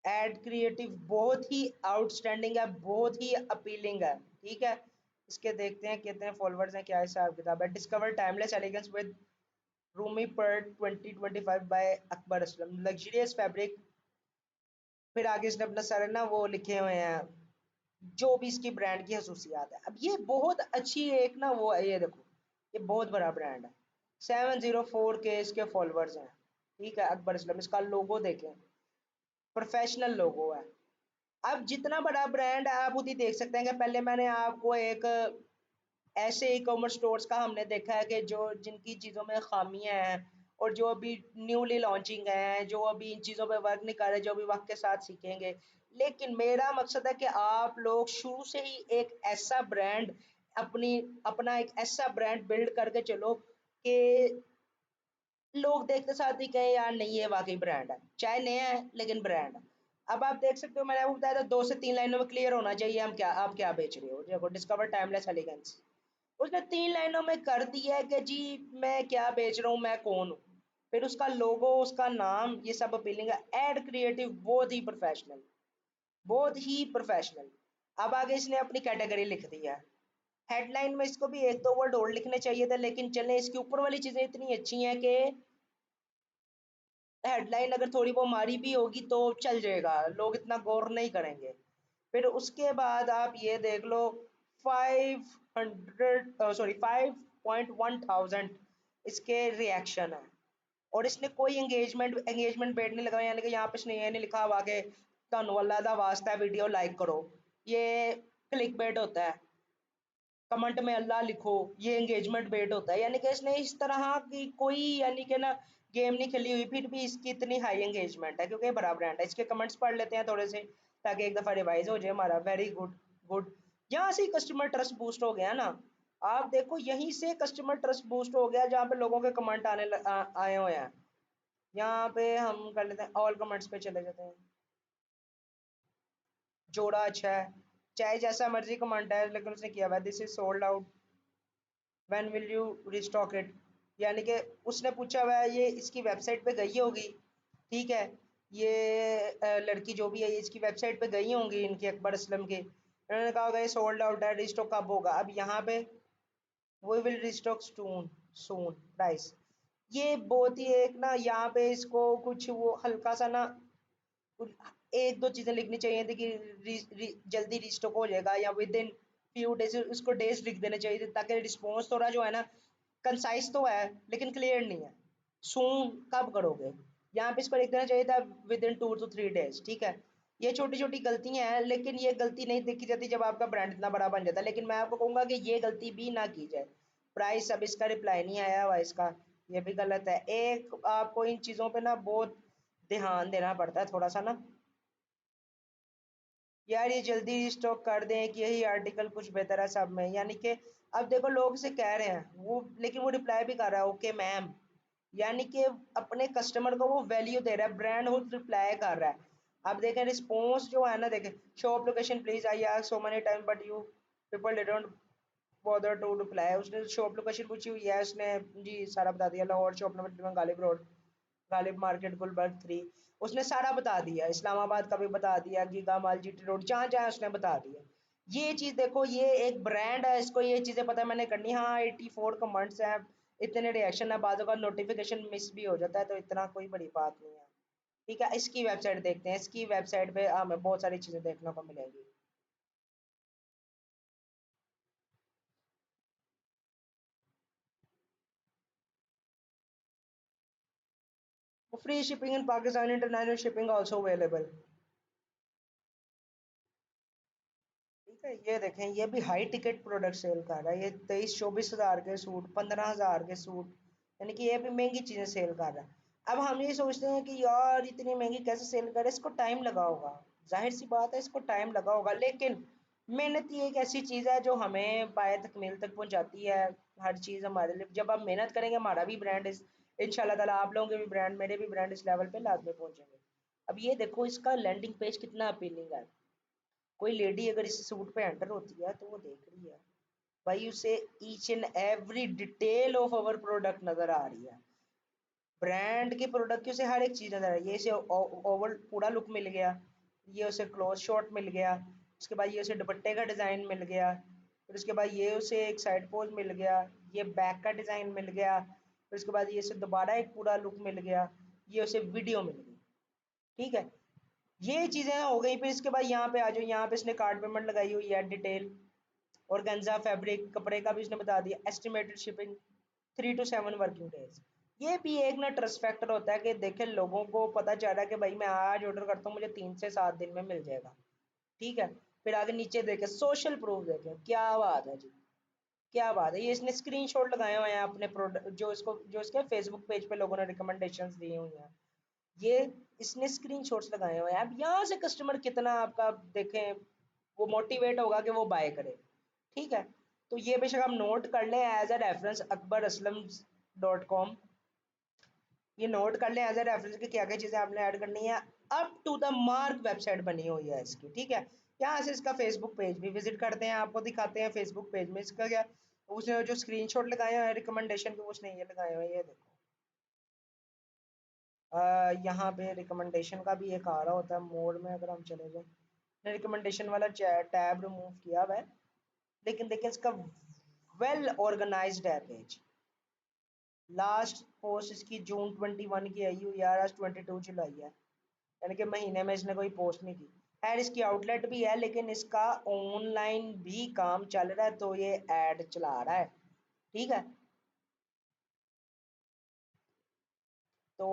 एड क्रिएटिव बहुत ही आउटस्टैंडिंग है, बहुत ही अपीलिंग है। ठीक है, इसके देखते हैं कितने फॉलोअर्स हैं, क्या हिसाब किताब है। Discover timeless elegance with Rumi part 2025 by Akbar Aslam, luxurious fabric. फिर आगे इसने अपना सारे ना वो लिखे हुए हैं जो भी इसकी ब्रांड की खसूसियात है। अब ये बहुत अच्छी एक ना वो है, ये देखो ये बहुत बड़ा ब्रांड है, 704 के इसके फॉलोअर्स हैं। ठीक है, अकबर असलम, इसका लोगो देखें, प्रोफेशनल लोगो है। अब जितना बड़ा ब्रांड है आप उतनी देख सकते हैं कि पहले मैंने आपको एक ऐसे ई कॉमर्स स्टोर्स का हमने देखा है कि जो जिनकी चीज़ों में खामियां हैं और जो अभी न्यूली लॉन्चिंग हैं, जो अभी इन चीज़ों पे वर्क नहीं कर रहे, जो अभी वक्त के साथ सीखेंगे। लेकिन मेरा मकसद है कि आप लोग शुरू से ही एक ऐसा ब्रांड अपनी अपना एक ऐसा ब्रांड बिल्ड करके चलो कि लोग देखते साथ ही कहे यार नहीं ये वाकई ब्रांड है, चाहे नया है लेकिन ब्रांड है। अब आप देख सकते हो मैंने आपको बताया था 2 से 3 लाइनों में क्लियर होना चाहिए हम क्या आप क्या बेच रहे हो। देखो डिस्कवर टाइमलेस एलिगेंस, उसने 3 लाइनों में कर दिया है कि जी मैं क्या बेच रहा हूँ, मैं कौन हूँ। फिर उसका लोगो, उसका नाम, ये सब अपीलिंग है। एड क्रिएटिव बहुत ही प्रोफेशनल, बहुत ही प्रोफेशनल। अब आगे इसने अपनी कैटेगरी लिख दी है। हेडलाइन में इसको भी एक दो वर्ड और लिखने चाहिए थे, लेकिन चले इसके ऊपर वाली चीजें इतनी अच्छी हैं कि हेडलाइन अगर थोड़ी वो मारी भी होगी तो चल जाएगा, लोग इतना गौर नहीं करेंगे। फिर उसके बाद आप ये देख लो 5.1,000 इसके रिएक्शन है, और इसने कोई एंगेजमेंट बेट नहीं लगाया। यानी कि यहाँ पे इसने ये नहीं लिखा हुआ कि ਤੁਹਾਨੂੰ अल्लाह दा वास्ता है वीडियो लाइक करो, ये क्लिक बेट होता है। कमेंट में अल्लाह लिखो, ये एंगेजमेंट बेट होता है। यानी कि इसने इस तरह की कोई यानी कि ना गेम नहीं खेली हुई फिर भी इसकी इतनी हाई एंगेजमेंट है क्योंकि ये बड़ा ब्रांड है। इसके कमेंट्स पढ़ लेते हैं थोड़े से ताकि एक दफ़ा रिवाइज हो जाए हमारा। Very good, good. यहाँ से कस्टमर ट्रस्ट बूस्ट हो गया ना। आप देखो यहीं से कस्टमर ट्रस्ट बूस्ट हो गया जहाँ पे लोगों के कमेंट आए हुए हैं। यहाँ पे हम कर लेते हैं ऑल कमेंट्स पे चले जाते हैं। जोड़ा अच्छा है, चाहे जैसा मर्जी कमेंट है लेकिन उसने किया हुआ है this is sold out, when will you restock it. यानी कि उसने पूछा हुआ है, ये इसकी वेबसाइट पे गई होगी, ठीक है। ये लड़की जो भी है ये इसकी वेबसाइट पे गई होंगी इनकी अकबर असलम के, इन्होंने कहा होगा ये सोल्ड आउट है, रिस्टॉक कब होगा। अब यहाँ पे we will restock soon, soon price. ये बहुत ही एक ना यहाँ पे इसको कुछ वो हल्का सा ना एक दो चीजें लिखनी चाहिए थी कि जल्दी रिस्टॉक हो जाएगा या विद इन फ्यू डेज, उसको डेज लिख देने चाहिए थे ताकि रिस्पॉन्स थोड़ा जो है ना कंसाइज तो है लेकिन क्लियर नहीं है। सून कब करोगे, यहाँ पे इसको लिख देना चाहिए था विद इन 2 to 3 days, ठीक है। ये छोटी छोटी गलतियां हैं लेकिन ये गलती नहीं देखी जाती जब आपका ब्रांड इतना बड़ा बन जाता है। लेकिन मैं आपको कहूंगा कि ये गलती भी ना की जाए। प्राइस, अब इसका रिप्लाई नहीं आया हुआ इसका, ये भी गलत है। एक आपको इन चीज़ों पे ना बहुत ध्यान देना पड़ता है थोड़ा सा ना यार। ये जल्दी स्टॉक कर दें कि यही आर्टिकल कुछ बेहतर है सब में, यानी कि अब देखो लोग से कह रहे हैं वो लेकिन वो रिप्लाई भी कर रहा है ओके मैम, यानी कि अपने कस्टमर को वो वैल्यू दे रहा है, ब्रांड खुद रिप्लाई कर रहा है। अब देखें रिस्पॉन्स जो है ना, देखें shop location please, I asked so many time but you people didn't bother to reply. उसने शॉप लोकेशन पूछी हुई है, उसने जी सारा बता दिया, Lahore shop number Ghalib road, Ghalib market Gulberg 3, उसने सारा बता दिया। इस्लामाबाद का भी बता दिया, गीगा माल जीटी रोड, जहाँ जहाँ उसने बता दिया। ये चीज़ देखो, ये एक ब्रांड है, इसको ये चीज़ें पता है मैंने करनी। हाँ 84 कमेंट्स हैं, इतने रिएक्शन है, बाद का नोटिफिकेशन मिस भी हो जाता है तो इतना कोई बड़ी बात नहीं है, ठीक है। इसकी वेबसाइट देखते हैं, इसकी वेबसाइट पे हमें बहुत सारी चीज़ें देखने को मिलेंगी। Free shipping in Pakistan, international shipping also available, ठीक है। ये देखें ये भी हाई टिकट प्रोडक्ट सेल कर रहा है, ये 23-24 हज़ार के सूट, 15 हज़ार के सूट, यानी कि ये भी महंगी चीज़ें सेल कर रहा है। अब हम ये सोचते हैं कि यार इतनी महंगी कैसे सेल कर रहा है, इसको टाइम लगा होगा, जाहिर सी बात है इसको टाइम लगा होगा, लेकिन मेहनत ही एक ऐसी चीज़ है जो हमें पाए तकमील तक पहुंचाती है। हर चीज़ हमारे लिए जब हम मेहनत करेंगे हमारा भी ब्रांड इस इंशाल्लाह ताला, आप लोगों के भी ब्रांड, मेरे भी ब्रांड इस लेवल पे लाजमी पहुंचेंगे। अब ये देखो इसका लैंडिंग पेज कितना अपीलिंग है, कोई लेडी अगर इस सूट पे एंटर होती है तो वो देख रही है भाई, उसे each and every detail of our product नजर आ रही है, ब्रांड के प्रोडक्ट की उसे हर एक चीज नजर आ रही है। ये इसे ओवल पूरा लुक मिल गया, ये उसे क्लोज शॉट मिल गया, उसके बाद ये उसे दुपट्टे का डिजाइन मिल गया, फिर उसके बाद ये उसे एक साइड पोज मिल गया, ये बैक का डिजाइन मिल गया, फिर उसके बाद ये उसे दोबारा एक पूरा लुक मिल गया, ये उसे वीडियो मिल गई, ठीक है। ये चीजें हो गई। फिर इसके बाद यहाँ पे आ जाओ, यहाँ पे इसने कार्ड पेमेंट लगाई हुई है, डिटेल और गंजा फैब्रिक कपड़े का भी इसने बता दिया, estimated shipping 3 to 7 working days. ये भी एक ना ट्रस्ट फैक्टर होता है कि देखें लोगों को पता चल रहा है कि भाई मैं आज ऑर्डर करता हूँ मुझे 3 से 7 दिन में मिल जाएगा, ठीक है। फिर आगे नीचे देखें सोशल प्रूफ, देखें क्या बात है जी, क्या बात है। ये इसने स्क्रीनशॉट लगाए हुए हैं अपने प्रोडक्ट जो इसके फेसबुक पेज पे लोगों ने रिकमेंडेशंस दी हुई हैं, ये इसने स्क्रीनशॉट्स लगाए हुए हैं। अब यहाँ से कस्टमर कितना आपका देखें वो मोटिवेट होगा कि वो बाय करे, ठीक है। तो ये बेशक हम नोट कर लें एज अ रेफरेंस, akbaraslam.com, ये नोट कर लें एज अ रेफरेंस कि क्या क्या चीज़ें आपने ऐड करनी है। Up to the mark website बनी हुई है इसकी, ठीक है। यहाँ से इसका फेसबुक पेज भी विजिट करते हैं, आपको दिखाते हैं फेसबुक पेज में इसका क्या, उसने जो स्क्रीनशॉट लगाए हैं रिकमेंडेशन के उसने ये लगाए हुए हैं, ये देखो। यहाँ पे रिकमेंडेशन का भी एक आ रहा होता है मोड में, अगर हम चले जाए रिकमेंडेशन वाला टैब रिमूव किया हुआ है, लेकिन देखिए इसका वेल ऑर्गेनाइज्ड है पेज। लास्ट पोस्ट इसकी जून 21 की आई हुई यार, आज 22 जुलाई है, यानी कि महीने में इसने कोई पोस्ट नहीं की। खैर इसकी आउटलेट भी है लेकिन इसका ऑनलाइन भी काम चल रहा है तो ये ऐड चला रहा है, ठीक है। तो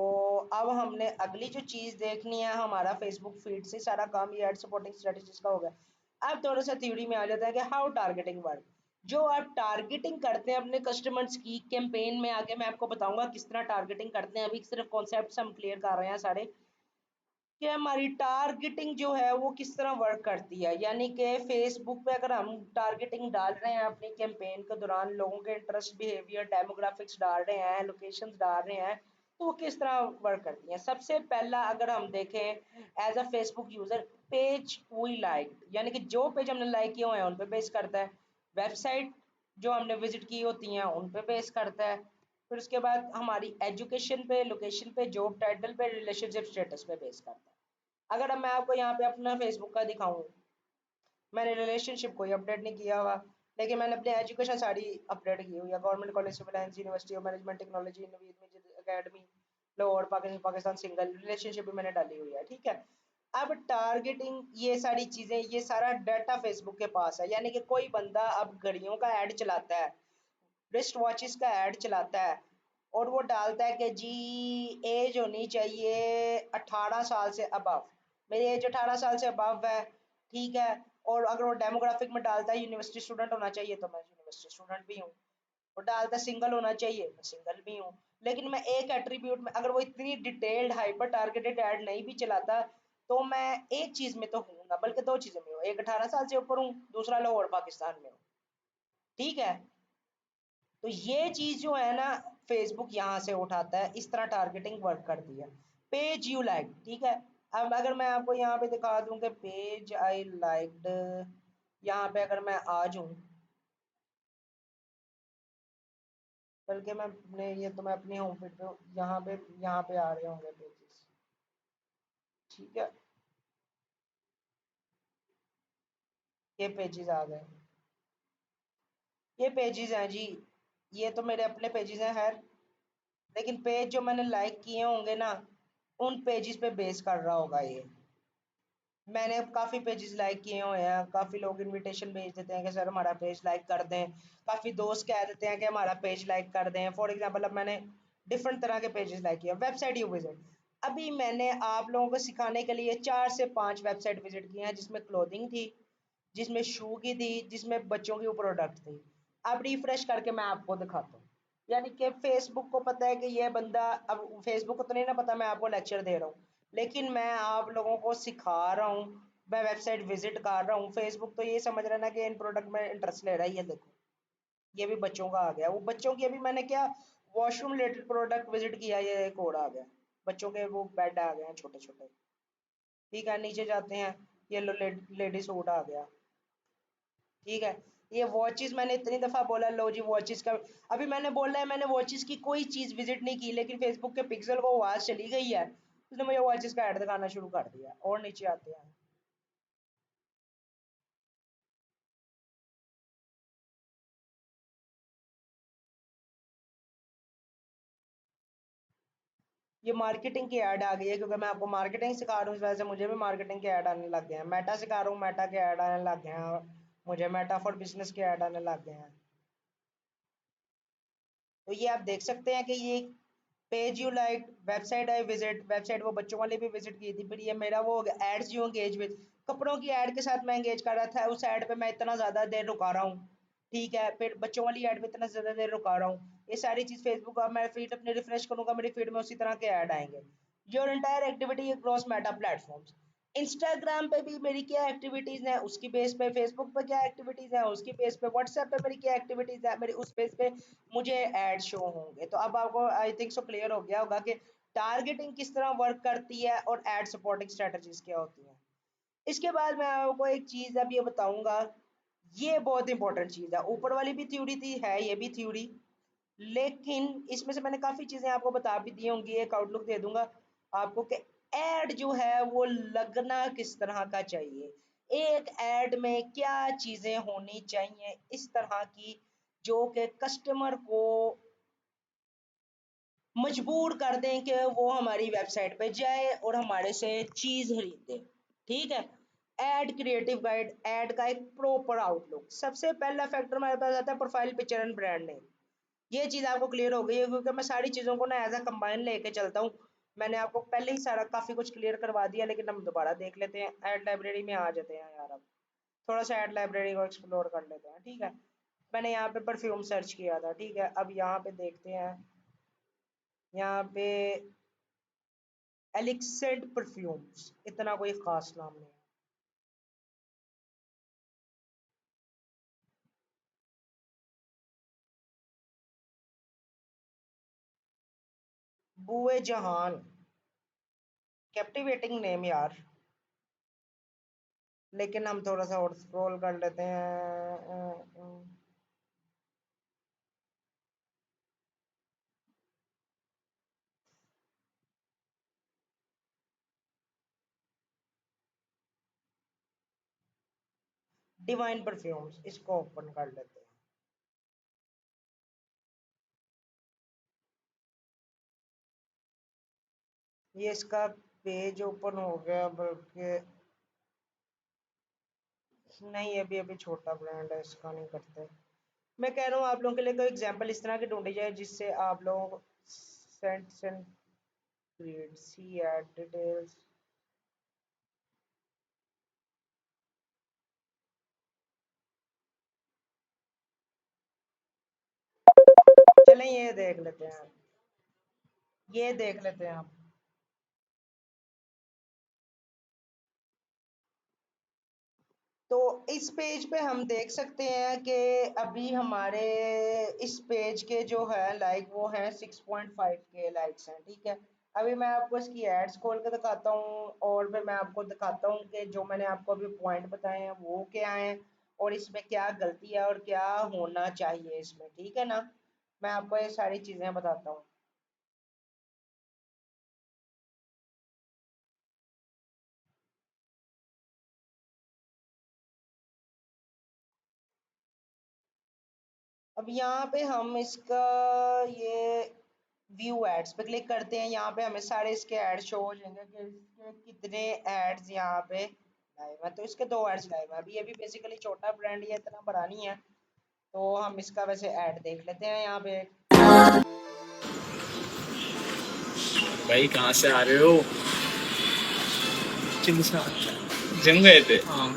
अब हमने अगली जो चीज़ देखनी है, हमारा फेसबुक फीड से सारा काम ये एड सपोर्टिंग स्ट्रेटजीज का हो गया। अब थोड़ा सा थ्योरी में आ जाता है कि हाउ टारगेटिंग वर्क। जो आप टारगेटिंग करते हैं अपने कस्टमर्स की कैंपेन में, आगे मैं आपको बताऊंगा किस तरह टारगेटिंग करते हैं, अभी सिर्फ कॉन्सेप्ट हम क्लियर कर रहे हैं सारे, कि हमारी टारगेटिंग जो है वो किस तरह वर्क करती है। यानी कि फेसबुक पे अगर हम टारगेटिंग डाल रहे हैं अपनी कैंपेन के दौरान, लोगों के इंटरेस्ट, बिहेवियर, डेमोग्राफिक्स डाल रहे हैं, लोकेशंस डाल रहे हैं, तो वो किस तरह वर्क करती हैं। सबसे पहला अगर हम देखें as a Facebook user, page we like, यानी कि जो पेज हमने लाइक किए हुए हैं उन पे बेस करता है। वेबसाइट जो हमने विजिट की होती हैं उन पे बेस करता है। फिर उसके बाद हमारी एजुकेशन पे, लोकेशन पे, जॉब टाइटल पे, रिलेशनशिप स्टेटस पे बेस करता है। अगर अब मैं आपको यहाँ पे अपना फेसबुक का दिखाऊं, मैंने रिलेशनशिप कोई अपडेट नहीं किया हुआ, लेकिन मैंने अपनी एजुकेशन सारी अपडेट की हुई है। Government college civil lines, university of management technology, Naveed Masjid academy, Lahore, Pakistan, Pakistan single, relationship भी मैंने डाली हुई है। ठीक है, अब टारगेटिंग, ये सारी चीजें, ये सारा डाटा फेसबुक के पास है। यानी कि कोई बंदा अब घड़ियों का ऐड चलाता है, रिस्ट वॉचेस का ऐड चलाता है, और वो डालता है कि जी एज होनी चाहिए 18 साल से अबव, मेरी एज 18 साल से अबव है। ठीक है, और अगर वो डेमोग्राफिक में डालता है यूनिवर्सिटी स्टूडेंट होना चाहिए, तो मैं यूनिवर्सिटी स्टूडेंट भी हूँ। वो डालता है सिंगल होना चाहिए, मैं सिंगल भी हूँ। लेकिन मैं एक एट्रीब्यूट में, अगर वो इतनी डिटेल्ड हाइपर टारगेटेड ऐड नहीं भी चलाता, तो मैं एक चीज में तो हूँ ना, बल्कि दो चीजों में हूँ, एक 18 साल से ऊपर हूँ, दूसरा लाहौर पाकिस्तान में हूँ। ठीक है, तो ये चीज जो है ना, फेसबुक यहाँ से उठाता है, इस तरह टारगेटिंग वर्क करती है। पेज यू लाइक, ठीक है, अब अगर मैं आपको यहाँ पे दिखा दूं कि पेज आई लाइक्ड, यहाँ पे अगर मैं आ जाऊं, बल्कि मैं अपने, ये तो मैं अपनी होम पेज पे हूं, यहाँ पे आ रहे होंगे पेजेस। ठीक है, ये पेजेस आ गए, ये पेजेस हैं जी, ये तो मेरे अपने पेजेस हैं खैर, लेकिन पेज जो मैंने लाइक किए होंगे ना, उन पेजेस पे बेस कर रहा होगा ये। मैंने काफ़ी पेजेस लाइक किए हुए हैं, काफ़ी लोग इनविटेशन भेज देते हैं कि सर हमारा पेज लाइक कर दें, काफ़ी दोस्त कह देते हैं कि हमारा पेज लाइक कर दें। फॉर एग्जांपल अब मैंने डिफरेंट तरह के पेजेस लाइक किए, वेबसाइट यू विजिट, अभी मैंने आप लोगों को सिखाने के लिए 4 से 5 वेबसाइट विजिट की हैं, जिसमें क्लोथिंग थी, जिसमें शू की थी, जिसमें बच्चों की प्रोडक्ट थी। अब रिफ्रेश करके मैं आपको दिखाता हूँ। यानी कि फेसबुक को पता है कि ये बंदा, अब फेसबुक को तो नहीं ना पता मैं आपको लेक्चर दे रहा हूँ, लेकिन मैं आप लोगों को सिखा रहा हूँ, मैं वेबसाइट विजिट कर रहा हूँ। फेसबुक तो ये समझ रहा है ना कि इन प्रोडक्ट में इंटरेस्ट ले रहा है। ये देखो, ये भी बच्चों का आ गया, वो बच्चों की, अभी मैंने क्या, वॉशरूम रिलेटेड प्रोडक्ट विजिट किया, ये एक और आ गया, बच्चों के वो बेड आ गए हैं छोटे छोटे। ठीक है, नीचे जाते हैं, ये लो लेडी सूट आ गया। ठीक है, ये वॉचेस मैंने इतनी दफा बोला, लो जी वॉचेस का, अभी मैंने बोला है मैंने वॉचेस की कोई चीज विजिट नहीं की, लेकिन फेसबुक के पिक्सल को आवाज चली गई है, उसने मुझे वॉचेस का ऐड दिखाना शुरू कर दिया। और नीचे आते हैं, ये मार्केटिंग की ऐड आ गई है, क्योंकि मैं आपको मार्केटिंग सिखा रहा हूँ, इस वजह से मुझे भी मार्केटिंग के ऐड आने लग गए हैं। मेटा सिखा रहा हूँ, मेटा के ऐड आने लग गए हैं, मुझे मेटा फॉर बिजनेस के ऐड आने लग गए हैं। तो ये आप देख सकते हैं कि ये page you like, website I visit, website वो बच्चों वाली भी विजिट की थी, फिर ये मेरा वो एड्स यू एंगेज विद, कपड़ों की ऐड के साथ मैं एंगेज कर रहा था, उस ऐड पे मैं इतना ज़्यादा देर रुका रहा हूँ। ठीक है, फिर बच्चों वाली ऐड पे इतना ज़्यादा देर रुका रहा हूँ, ये सारी चीज़ फेसबुक का, मैं फीड अपने रिफ्रेश करूँगा, मेरी फीड में उसी तरह के ऐड आएंगे। Your entire activity across Meta platforms, Instagram पे भी मेरी क्या एक्टिविटीज हैं उसकी बेस पे, फेसबुक पे क्या एक्टिविटीज हैं उसकी बेस पे, व्हाट्सएप पे मेरी क्या एक्टिविटीज है मेरी उस बेस पे मुझे ऐड शो होंगे। तो अब आपको आई थिंक सो क्लियर हो गया होगा कि टारगेटिंग किस तरह वर्क करती है और एड सपोर्टिंग स्ट्रेटजीज क्या होती हैं। इसके बाद मैं आपको एक चीज अब ये बताऊंगा, ये बहुत इंपॉर्टेंट चीज है, ऊपर वाली भी थ्योरी थी, है ये भी थ्योरी, लेकिन इसमें से मैंने काफी चीजें आपको बता भी दी होंगी, एक आउटलुक दे दूंगा आपको कि एड जो है वो लगना किस तरह का चाहिए, एक एड में क्या चीजें होनी चाहिए इस तरह की, जो कि कस्टमर को मजबूर कर दें कि वो हमारी वेबसाइट पे जाए और हमारे से चीज खरीदे। ठीक है, एड क्रिएटिव गाइड, एड का एक प्रॉपर आउटलुक, सबसे पहला फैक्टर हमारे पास आता है profile picture and brand name. ये चीज आपको क्लियर हो गई है, क्योंकि मैं सारी चीजों को ना एज अ कंबाइन लेके चलता हूँ। मैंने आपको पहले ही सारा काफी कुछ क्लियर करवा दिया, लेकिन हम दोबारा देख लेते हैं, ऐड लाइब्रेरी में आ जाते हैं यार, अब थोड़ा सा ऐड लाइब्रेरी को एक्सप्लोर कर लेते हैं। ठीक है, मैंने यहाँ पे परफ्यूम सर्च किया था, ठीक है। अब यहाँ पे देखते हैं, यहाँ पे एलिक्सेंट परफ्यूम्स, इतना कोई खास नाम नहीं है। बुए जहान, कैप्टिवेटिंग नेम यार। लेकिन हम थोड़ा सा और स्क्रॉल कर लेते हैं। डिवाइन परफ्यूम्स, इसको ओपन कर लेते हैं। ये इसका पेज ओपन हो गया, बल्कि नहीं, अभी अभी छोटा ब्रांड है, इसका नहीं करते। मैं कह रहा हूँ आप लोगों के लिए कोई एग्जांपल इस तरह की ढूंढी जाए जिससे आप लोग sent sent create see ad details. चलें ये देख लेते हैं, ये देख लेते हैं आप। तो इस पेज पे हम देख सकते हैं कि अभी हमारे इस पेज के जो है लाइक वो हैं 6.5 के लाइक्स हैं, ठीक है। अभी मैं आपको इसकी एड्स खोल के दिखाता हूँ और फिर मैं आपको दिखाता हूँ कि जो मैंने आपको अभी पॉइंट बताए हैं वो क्या हैं और इसमें क्या गलती है और क्या होना चाहिए इसमें, ठीक है ना। मैं आपको ये सारी चीज़ें बताता हूँ। अब यहाँ पे हम इसका ये व्यू एड्स पे क्लिक करते हैं। यहाँ पे हमें सारे इसके एड शो हो जाएंगे कि इसके कितने एड्स यहाँ पे लाइव है। तो इसके 2 एड्स लाइव है। अभी ये भी बेसिकली छोटा ब्रांड, ये इतना बड़ा नहीं है। तो हम इसका वैसे ऐड देख लेते हैं यहाँ पे। भाई कहाँ से आ रहे हो? जिम गए थे? हाँ।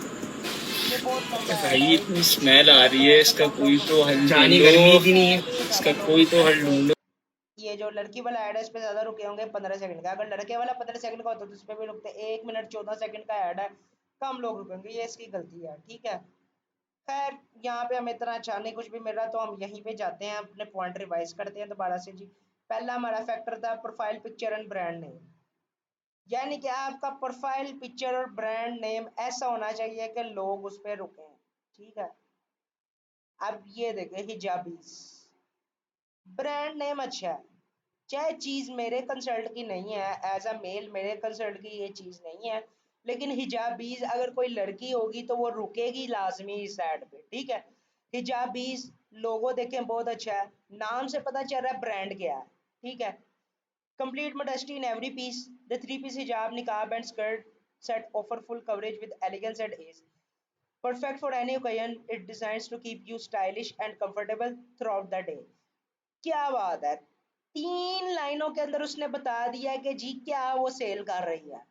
ये बहुत लंबा ऐड भाई है, इतनी स्मेल आ रही है, इसका मतलब कोई तो हल जानी ढूंढो। गर्मी भी नहीं है। इसका कोई तो हल ढूंढो। ये जो लड़की वाला ऐड है इस पे ज्यादा रुके होंगे 15 सेकंड का। अगर लड़के वाला 15 सेकंड का होता तो इस पे भी रुकते। 1 मिनट 14 सेकंड का ऐड है, कम लोग रुकेंगे, ये इसकी गलती है, ठीक है। खैर, यहाँ पे हमें इतना अच्छा नहीं कुछ भी मिल रहा, तो हम यहीं पे जाते हैं, अपने पॉइंट रिवाइज करते हैं दोबारा से जी। पहला हमारा फैक्टर था profile picture and brand name, यानी कि आपका प्रोफाइल पिक्चर और ब्रांड नेम ऐसा होना चाहिए कि लोग उस पर रुकें, ठीक है। अब ये देखें हिजाबीज, ब्रांड नेम अच्छा है, चाहे चीज मेरे कंसल्ट की नहीं है, एज अ मेल मेरे कंसल्ट की ये चीज नहीं है, लेकिन हिजाबीज अगर कोई लड़की होगी तो वो रुकेगी लाजमी इस ऐड पे, ठीक है। हिजाबीज लोगो देखें बहुत अच्छा है, नाम से पता चल रहा है ब्रांड क्या है, ठीक है। Complete modesty in every piece, the three piece hijab niqab and skirt set offer full coverage with elegance and ease, perfect for any occasion, it designs to keep you stylish and comfortable throughout the day। क्या बात है, 3 लाइनों के अंदर उसने बता दिया कि जी क्या वो सेल कर रही है।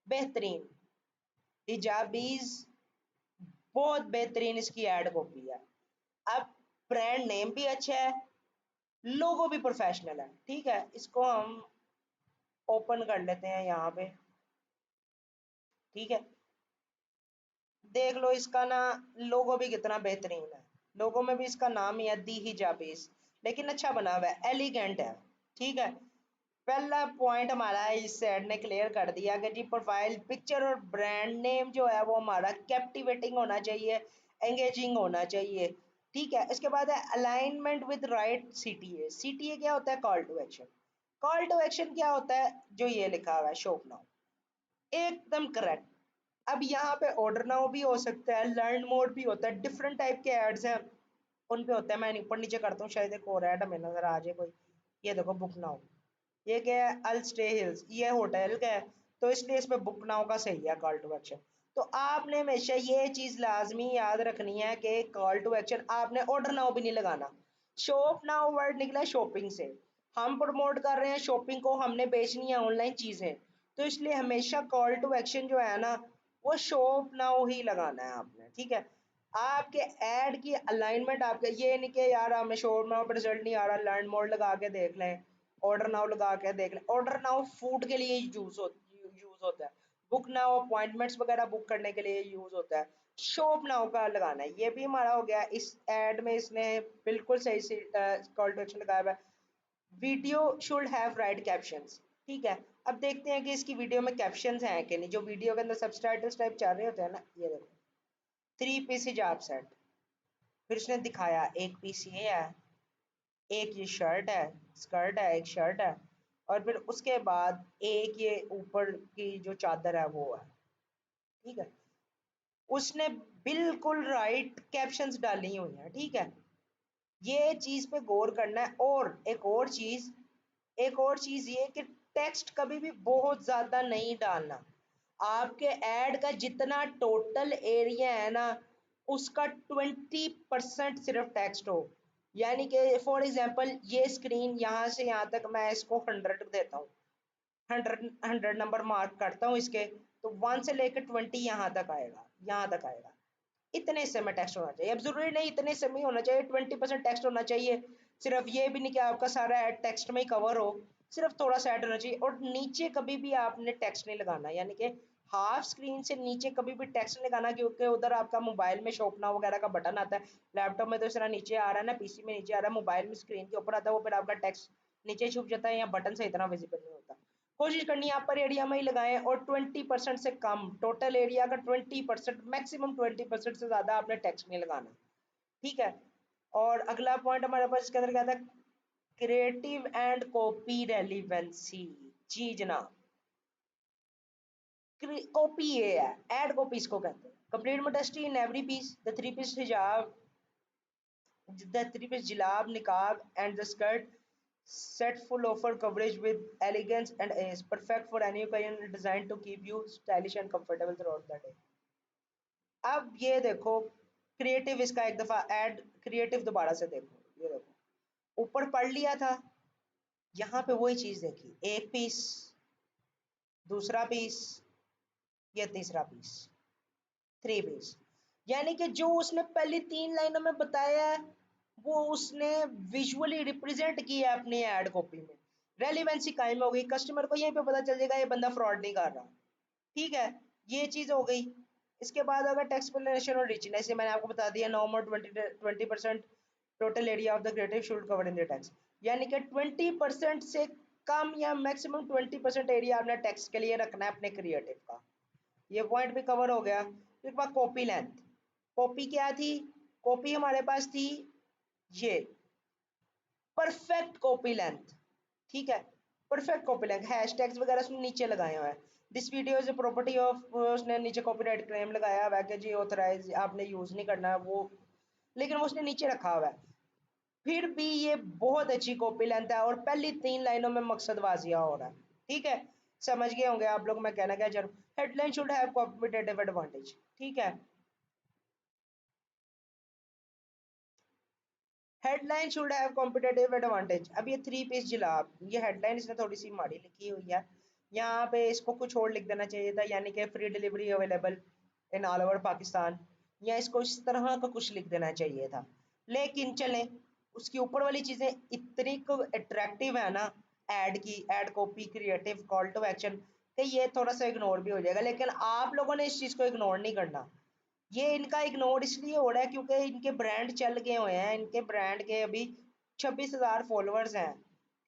बेहतरीन हिजाबीज, बहुत बेहतरीन इसकी एड कॉपी है। अब ब्रांड नेम भी अच्छा है, लोगो भी प्रोफेशनल है, ठीक है। इसको हम ओपन कर लेते हैं यहाँ पे, ठीक है। देख लो इसका ना लोगो भी कितना बेहतरीन है, लोगो में भी इसका नाम ही है दी हिजाबीज, लेकिन अच्छा बना हुआ है, एलिगेंट है, ठीक है। पहला पॉइंट हमारा इस सेट ने क्लियर कर दिया कि जी प्रोफाइल पिक्चर और ब्रांड नेम जो है वो हमारा कैप्टिवेटिंग होना चाहिए, एंगेजिंग होना चाहिए, ठीक है। इसके बाद है alignment with right CTA. CTA क्या होता है? Call to action. Call to action क्या होता है? जो ये लिखा हुआ है शॉप नाउ, एकदम करेक्ट। अब यहाँ पे ऑर्डर नाउ भी हो सकता है, लर्न मोड भी होता है, डिफरेंट टाइप के एड्स हैं उन पे होता है। मैं ऊपर नीचे करता हूँ, शायद एक और ऐड हमें नजर आ जाए कोई। ये देखो बुक नाउ, ये क्या है? अल स्टे हिल्स, ये होटल का है, तो इसलिए इसमें बुक नाउ का सही है कॉल टू एक्शन। तो आपने हमेशा ये चीज लाजमी याद रखनी है कि कॉल टू एक्शन आपने ऑर्डर नाउ भी नहीं लगाना। शॉप नाउ वर्ड निकला है शॉपिंग से, हम प्रमोट कर रहे हैं शॉपिंग को, हमने बेचनी है ऑनलाइन चीजें, तो इसलिए हमेशा कॉल टू एक्शन जो है ना वो शॉप नाउ ही लगाना है आपने, ठीक है। आपके ऐड की अलाइनमेंट आपके ये नहीं कि यार हमें शो नाउ पर रिजल्ट नहीं आ रहा, लर्न मोड लगा के देख लें, ऑर्डर नाउ लगा के देख लें। ऑर्डर नाउ फूड के लिए यूज होता है, बुक नाउ अपॉइंटमेंट्स वगैरह बुक करने के लिए यूज होता है, शॉप नाउ का लगाना है। ये भी हमारा हो गया। इस ऐड में इसने बिल्कुल सही से कॉल टू एक्शन लगाया हुआ है, video should have right captions. ठीक है, अब देखते हैं कि इसकी वीडियो में कैप्शंस हैं कि नहीं। जो वीडियो के अंदर सबटाइटल्स टाइप चल रहे होते हैं ना, ये देखो, 3 पीस हिजाब सेट, फिर उसने दिखाया एक पीस ये है, एक ये शर्ट है, स्कर्ट है, एक शर्ट है, और फिर उसके बाद एक ये ऊपर की जो चादर है वो है। ठीक है, उसने बिल्कुल राइट कैप्शंस डाली हुई हैं। ठीक है, ये चीज पे गौर करना है। और एक और चीज ये कि टेक्स्ट कभी भी बहुत ज्यादा नहीं डालना। आपके ऐड का जितना टोटल एरिया है ना, उसका 20% सिर्फ टेक्स्ट हो। यानी कि फॉर एग्जांपल ये स्क्रीन यहाँ से यहाँ तक मैं इसको 100 देता हूँ, 100 नंबर मार्क करता हूँ इसके, तो 1 से लेकर 20 यहाँ तक आएगा, यहाँ तक आएगा। इतने से में टेक्स्ट होना चाहिए। अब जरूरी नहीं इतने से में होना चाहिए, 20% टेक्स्ट होना चाहिए। सिर्फ ये भी नहीं कि आपका सारा ऐड टेक्स्ट में ही कवर हो, सिर्फ थोड़ा सा ऐड होना चाहिए। और नीचे कभी भी आपने टेक्स्ट नहीं लगाना, यानी कि हाफ स्क्रीन से नीचे कभी भी टेक्स्ट नहीं लगाना, क्योंकि उधर आपका मोबाइल में शॉपना वगैरह का बटन आता है। लैपटॉप में तो इस तरह नीचे आ रहा है ना, पीसी में नीचे आ रहा है, मोबाइल में स्क्रीन के ऊपर आता है, वो फिर आपका टेक्स्ट नीचे छुप जाता है या बटन से इतना विजिबल नहीं होता। कोशिश करनी है अपर एरिया में ही लगाएं, और 20% से कम, टोटल एरिया का 20%, मैक्सिमम 20% से ज्यादा आपने टेक्स्ट नहीं लगाना। ठीक है, और अगला पॉइंट हमारे पास इसके अंदर क्या था, क्रिएटिव एंड कॉपी रेलिवेंसी। जी जनाब, कॉपी ये है, एड कॉपी इसको कहते हैं। Complete modesty in every piece, the three-piece hijab, the three-piece jilab, niqab and the skirt set full offer coverage with elegance and ease, perfect for any occasion, designed to keep you stylish and comfortable throughout the day। अब ये देखो creative, इसका एक दफा add creative दोबारा से देखो, ये देखो ऊपर पढ़ लिया था, यहाँ पे वही चीज देखी, एक पीस, दूसरा पीस, ये तीसरा पीस, 3 पीस। यानी कि जो उसने पहली 3 लाइनों में बताया है, वो उसने विजुअली रिप्रेजेंट किया है अपनी एड कॉपी में। रेलिवेंसी कायम हो गई, कस्टमर को यहीं पे पता चल जाएगा ये बंदा फ्रॉड नहीं कर रहा। ठीक है, ये चीज हो गई। इसके बाद अगर टेक्स्ट एक्सप्लेनेशन और रिचनेस, मैंने आपको बता दिया, no more 20% total area of the creative should cover in the text. यानी कि 20% से कम या मैक्सिमम 20% एरिया आपने टेक्स्ट के लिए रखना है अपने क्रिएटिव का। ये पॉइंट भी कवर हो गया। फिर बात कॉपी लेंथ। कॉपी क्या थी, कॉपी हमारे पास थी ये परफेक्ट कॉपी लेंथ। ठीक है, परफेक्ट कॉपी लेंथ, हैशटैग्स वगैरह उसने नीचे लगाए हुए हैं। This video is a property of, उसने नीचे कॉपीराइट क्लेम लगाया हुआ है कि जी ऑथराइज आपने यूज नहीं करना है वो, लेकिन वो उसने नीचे रखा हुआ है। फिर भी ये बहुत अच्छी कॉपी लेंथ है, और पहली 3 लाइनों में मकसद वाजिया हो रहा है। ठीक है, समझ गए होंगे आप लोग मैं कहना क्या चाह रहा हूँ। Headline should have competitive advantage. ठीक है, headline should have competitive advantage. अब ये 3 पीस जिलाब, ये हेडलाइन इसने थोड़ी सी माड़ी लिखी हुई है, यहाँ पे इसको कुछ और लिख देना चाहिए था, यानी कि free delivery available in all over Pakistan, या इसको इस तरह का कुछ लिख देना चाहिए था। लेकिन चलें, उसकी ऊपर वाली चीज़ें इतनी अट्रैक्टिव है ना, एड की ad copy, creative, call to action, कि ये थोड़ा सा इग्नोर भी हो जाएगा। लेकिन आप लोगों ने इस चीज़ को इग्नोर नहीं करना। ये इनका इग्नोर इसलिए हो रहा है क्योंकि इनके ब्रांड चल गए हुए हैं, इनके ब्रांड के अभी 26,000 फॉलोअर्स हैं।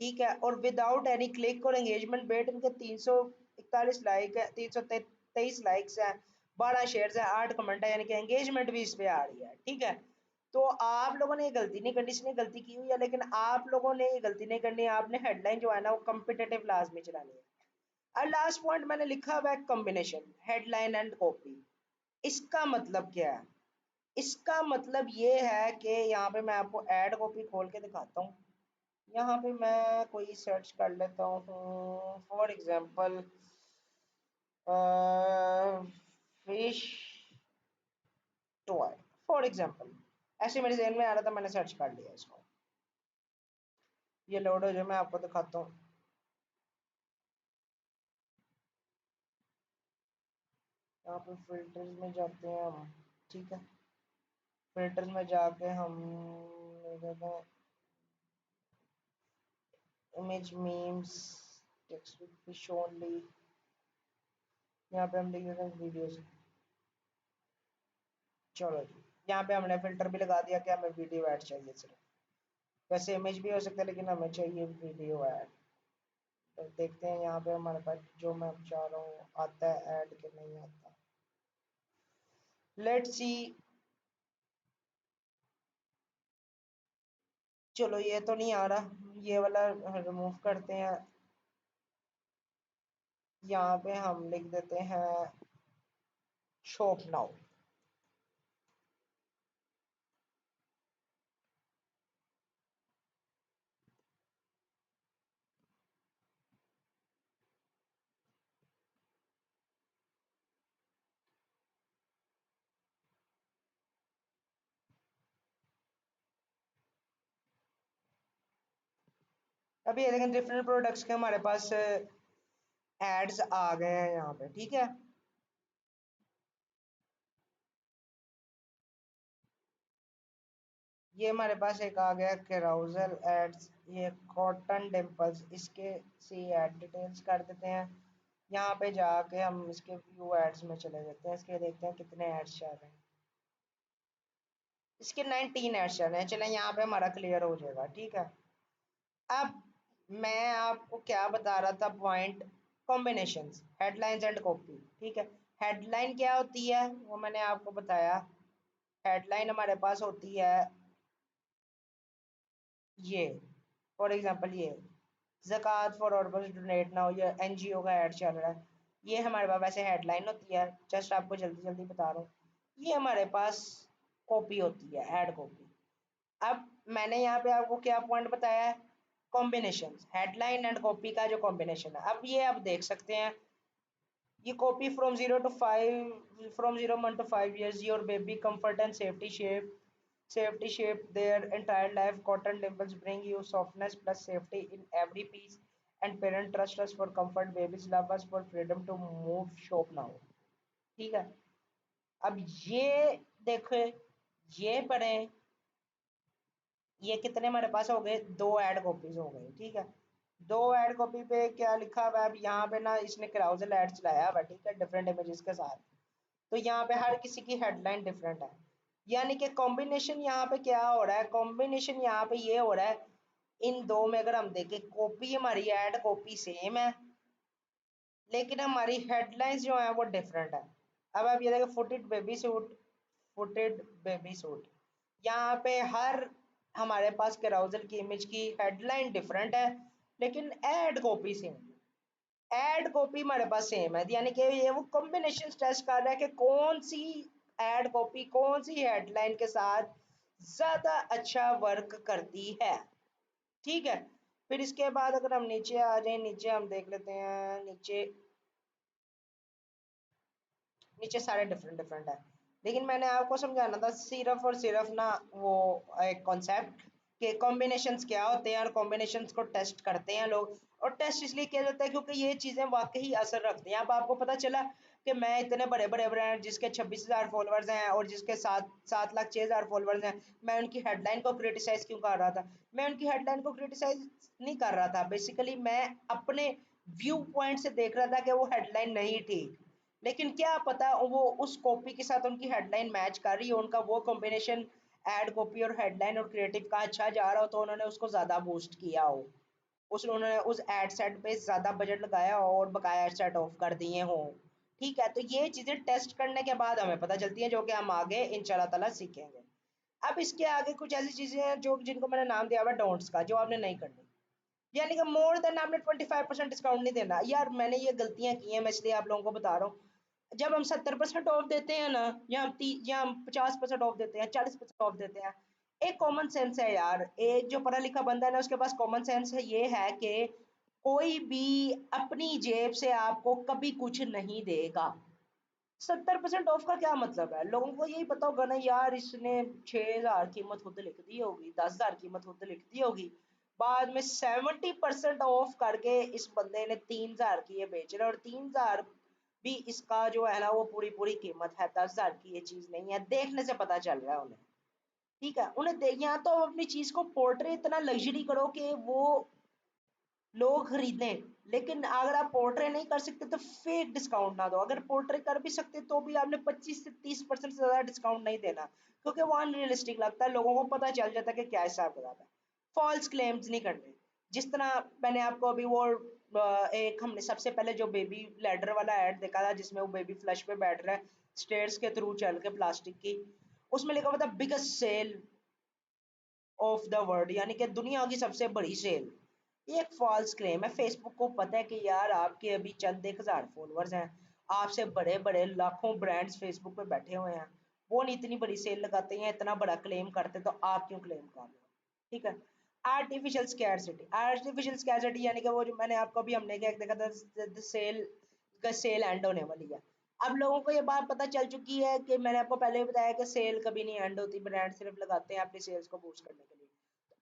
ठीक है, और विदाउट एनी क्लिक और एंगेजमेंट वेट इनके 341 लाइक है, 323 लाइक्स हैं, 12 शेयर्स हैं, 8 कमेंट है, यानी कि एंगेजमेंट भी इस पे आ रही है। ठीक है, तो आप लोगों ने ये गलती नहीं करनी, इसने गलती की हुई है, लेकिन आप लोगों ने ये गलती नहीं करनी है, आपने हेडलाइन जो है ना वो कम्पिटेटिव लाजमी चलानी है। और लास्ट पॉइंट मैंने लिखा हुआ है कॉम्बिनेशन हेडलाइन एंड कॉपी। इसका मतलब क्या है, इसका मतलब ये है कि यहाँ पे मैं आपको ऐड कॉपी खोल के दिखाता हूँ। यहाँ पे मैं कोई सर्च कर लेता हूँ, for example fish toy, for example, ऐसे मेरे जहन में आ रहा था, मैंने सर्च कर लिया इसको। ये लोड हो जाए, मैं आपको दिखाता हूँ। यहाँ पे फिल्टर्स में जाते हैं हम। ठीक है, फिल्टर्स में जाके हम image memes text fish only, यहाँ पे हम लिख देते हैं वीडियोस। चलो जी, यहाँ पे हमने फिल्टर भी लगा दिया कि हमें वीडियो ऐड चाहिए सिर्फ, वैसे इमेज भी हो सकता है लेकिन हमें चाहिए वीडियो ऐड। तो देखते हैं यहाँ पे हमारे पास जो मैं चाह रहा हूँ आता है ऐड कि नहीं आता। Let's see. चलो ये तो नहीं आ रहा, ये वाला रिमूव करते हैं। यहाँ पे हम लिख देते हैं शॉप नाउ। अभी ये देखें डिफरेंट प्रोडक्ट्स के हमारे पास एड्स आ गए हैं यहाँ पे, ठीक है। ये हमारे पास एक आ गया कैराउजल एड्स, ये कॉटन डिम्पल्स, इसके सी एड डिटेल्स कर देते हैं। यहाँ पे जाके हम इसके व्यू एड्स में चले जाते हैं, इसके देखते हैं कितने एड्स चल रहे हैं। इसके 19 एड्स चल रहे हैं। चलें यहाँ पे हमारा क्लियर हो जाएगा, ठीक है। अब मैं आपको क्या बता रहा था point, combinations, headlines and copy, ठीक है। हेडलाइन क्या होती है वो मैंने आपको बताया। हेडलाइन हमारे पास होती है ये, फॉर एग्जांपल ये ज़कात फॉर ऑर्फन्स डोनेट नाउ, ये एनजीओ का ऐड चल रहा है, ये हमारे पास वैसे हेडलाइन होती है। जस्ट आपको जल्दी जल्दी बता रहा हूँ। ये हमारे पास कॉपी होती है, ऐड कॉपी। अब मैंने यहाँ पे आपको क्या पॉइंट बताया है, कॉम्बिनेशन, हेडलाइन एंड कॉपी का जो कॉम्बिनेशन है। अब ये आप देख सकते हैं, ये copy from 0 to 5, from 0 month to 5 years, your baby comfort and safety shape their entire life. Cotton dimples bring you softness plus safety in every piece, and parent trust us for comfort, babies love us for freedom to move shop now, ठीक है। अब ये देखो, ये पढ़ें, ये कितने हमारे पास हो गए, दो ऐड कॉपीज हो गई, ठीक है। दो ऐड कॉपी पे क्या लिखा हुआ है, अब यहाँ पे ना इसने क्राउजल ऐड चलाया हुआ, ठीक है, डिफरेंट इमेजेस के साथ। तो यहाँ पे हर किसी की हेडलाइन डिफरेंट है, यानी कि कॉम्बिनेशन यहाँ पे क्या हो रहा है, कॉम्बिनेशन यहाँ पे ये हो रहा है। इन दो में अगर हम देखें, कॉपी हमारी ऐड कॉपी सेम है, लेकिन हमारी हेडलाइंस जो है वो डिफरेंट है। अब आप ये देखो, footed baby suit, footed baby suit, यहाँ पे हर हमारे पास कैराउजल की इमेज की हेडलाइन डिफरेंट है, लेकिन add copy same. Add copy हमारे पास सेम है, यानी कि ये वो कॉम्बिनेशन टेस्ट कर रहा है कि कौन सी ऐड कॉपी कौन सी हेडलाइन के साथ ज्यादा अच्छा वर्क करती है, ठीक है। फिर इसके बाद अगर हम नीचे आ जाए, नीचे हम देख लेते हैं, नीचे नीचे सारे डिफरेंट डिफरेंट है, लेकिन मैंने आपको समझाना था सिर्फ और सिर्फ ना वो एक कॉन्सेप्ट के कॉम्बिनेशंस क्या होते हैं, और कॉम्बिनेशंस को टेस्ट करते हैं लोग। और टेस्ट इसलिए किया जाता है क्योंकि ये चीज़ें वाकई असर रखती हैं। अब आपको पता चला कि मैं इतने बड़े बड़े ब्रांड जिसके 26,000 फॉलोअर्स हैं और जिसके 7,06,000 फॉलोअर्स हैं, मैं उनकी हेडलाइन को क्रिटिसाइज क्यों कर रहा था, मैं उनकी हेडलाइन को क्रिटिसाइज नहीं कर रहा था, बेसिकली मैं अपने व्यू पॉइंट से देख रहा था कि वो हेडलाइन नहीं ठीक, लेकिन क्या पता वो उस कॉपी के साथ उनकी हेडलाइन मैच कर रही हो, उनका वो कॉम्बिनेशन एड कॉपी और हेडलाइन और क्रिएटिव का अच्छा जा रहा हो, तो उन्होंने उसको ज़्यादा बूस्ट किया हो, उन्होंने उस एड सेट पे ज़्यादा बजट लगाया हो और बकाया एड सेट ऑफ कर दिए हो, ठीक है। तो ये चीज़ें टेस्ट करने के बाद हमें पता चलती हैं, जो कि हम आगे इंशाल्लाह ताला सीखेंगे। अब इसके आगे कुछ ऐसी चीज़ें हैं जो जिनको मैंने नाम दिया हुआ डोंट्स का, जो आपने नहीं करनी, यानी कि मोर देन आपने 25% डिस्काउंट नहीं देना। यार मैंने ये गलतियां की हैं, मैं इसलिए आप लोगों को बता रहा हूँ। जब हम 70% ऑफ देते हैं ना, या हम 50% ऑफ देते हैं, 40% ऑफ देते हैं, एक कॉमन सेंस है यार, एक जो पढ़ा लिखा बंदा है ना उसके पास कॉमन सेंस है, ये है कि कोई भी अपनी जेब से आपको कभी कुछ नहीं देगा। 70% ऑफ का क्या मतलब है, लोगों को यही पता होगा ना यार, इसने 6,000 कीमत खुद लिख दी होगी, 10,000 कीमत खुद लिख दी होगी, बाद में 70% ऑफ करके इस बंदे ने 3,000 की ये बेच रहा है, और 3,000 भी इसका जो है ना वो पूरी पूरी कीमत है, 10,000 की ये चीज नहीं है, देखने से पता चल रहा है उन्हें। ठीक है, उन्हें यहाँ तो अपनी चीज को पोर्ट्रे इतना लग्जरी करो कि वो लोग खरीदें, लेकिन अगर आप पोर्ट्रे नहीं कर सकते तो फेक डिस्काउंट ना दो। अगर पोर्ट्रे कर भी सकते तो भी आपने 25 से 30% से ज्यादा डिस्काउंट नहीं देना, क्योंकि वो अनरियलिस्टिक लगता है, लोगों को पता चल जाता है कि क्या हिसाब किताब है। फॉल्स क्लेम्स नहीं करने, जिस तरह मैंने आपको अभी वो एक हमने सबसे पहले जो बेबी लैडर वाला ऐड देखा था जिसमें वो बेबी फ्लश पे बैठ रहा है स्टेयर्स के थ्रू चल के प्लास्टिक की, उसमें लिखा हुआ था biggest sale of the world, यानी कि दुनिया की सबसे बड़ी सेल। ये एक फॉल्स क्लेम है। फेसबुक को पता है कि यार आपके अभी चंद 1,000 फॉलोअर्स हैं, आपसे बड़े बड़े लाखों ब्रांड्स फेसबुक पे बैठे हुए हैं, वो नहीं इतनी बड़ी सेल लगाते हैं, इतना बड़ा क्लेम करते, तो आप क्यों क्लेम कर रहे हो? ठीक है। आर्टिफिशियल स्कैरसिटी, आर्टिफिशियल स्कैरसिटी यानी कि वो जो मैंने आपको अभी हमने क्या देखा था, सेल का सेल एंड होने वाली है। अब लोगों को ये बात पता चल चुकी है कि मैंने आपको पहले भी बताया कि सेल कभी नहीं एंड होती, ब्रांड सिर्फ लगाते हैं अपनी सेल्स को बूस्ट करने के लिए,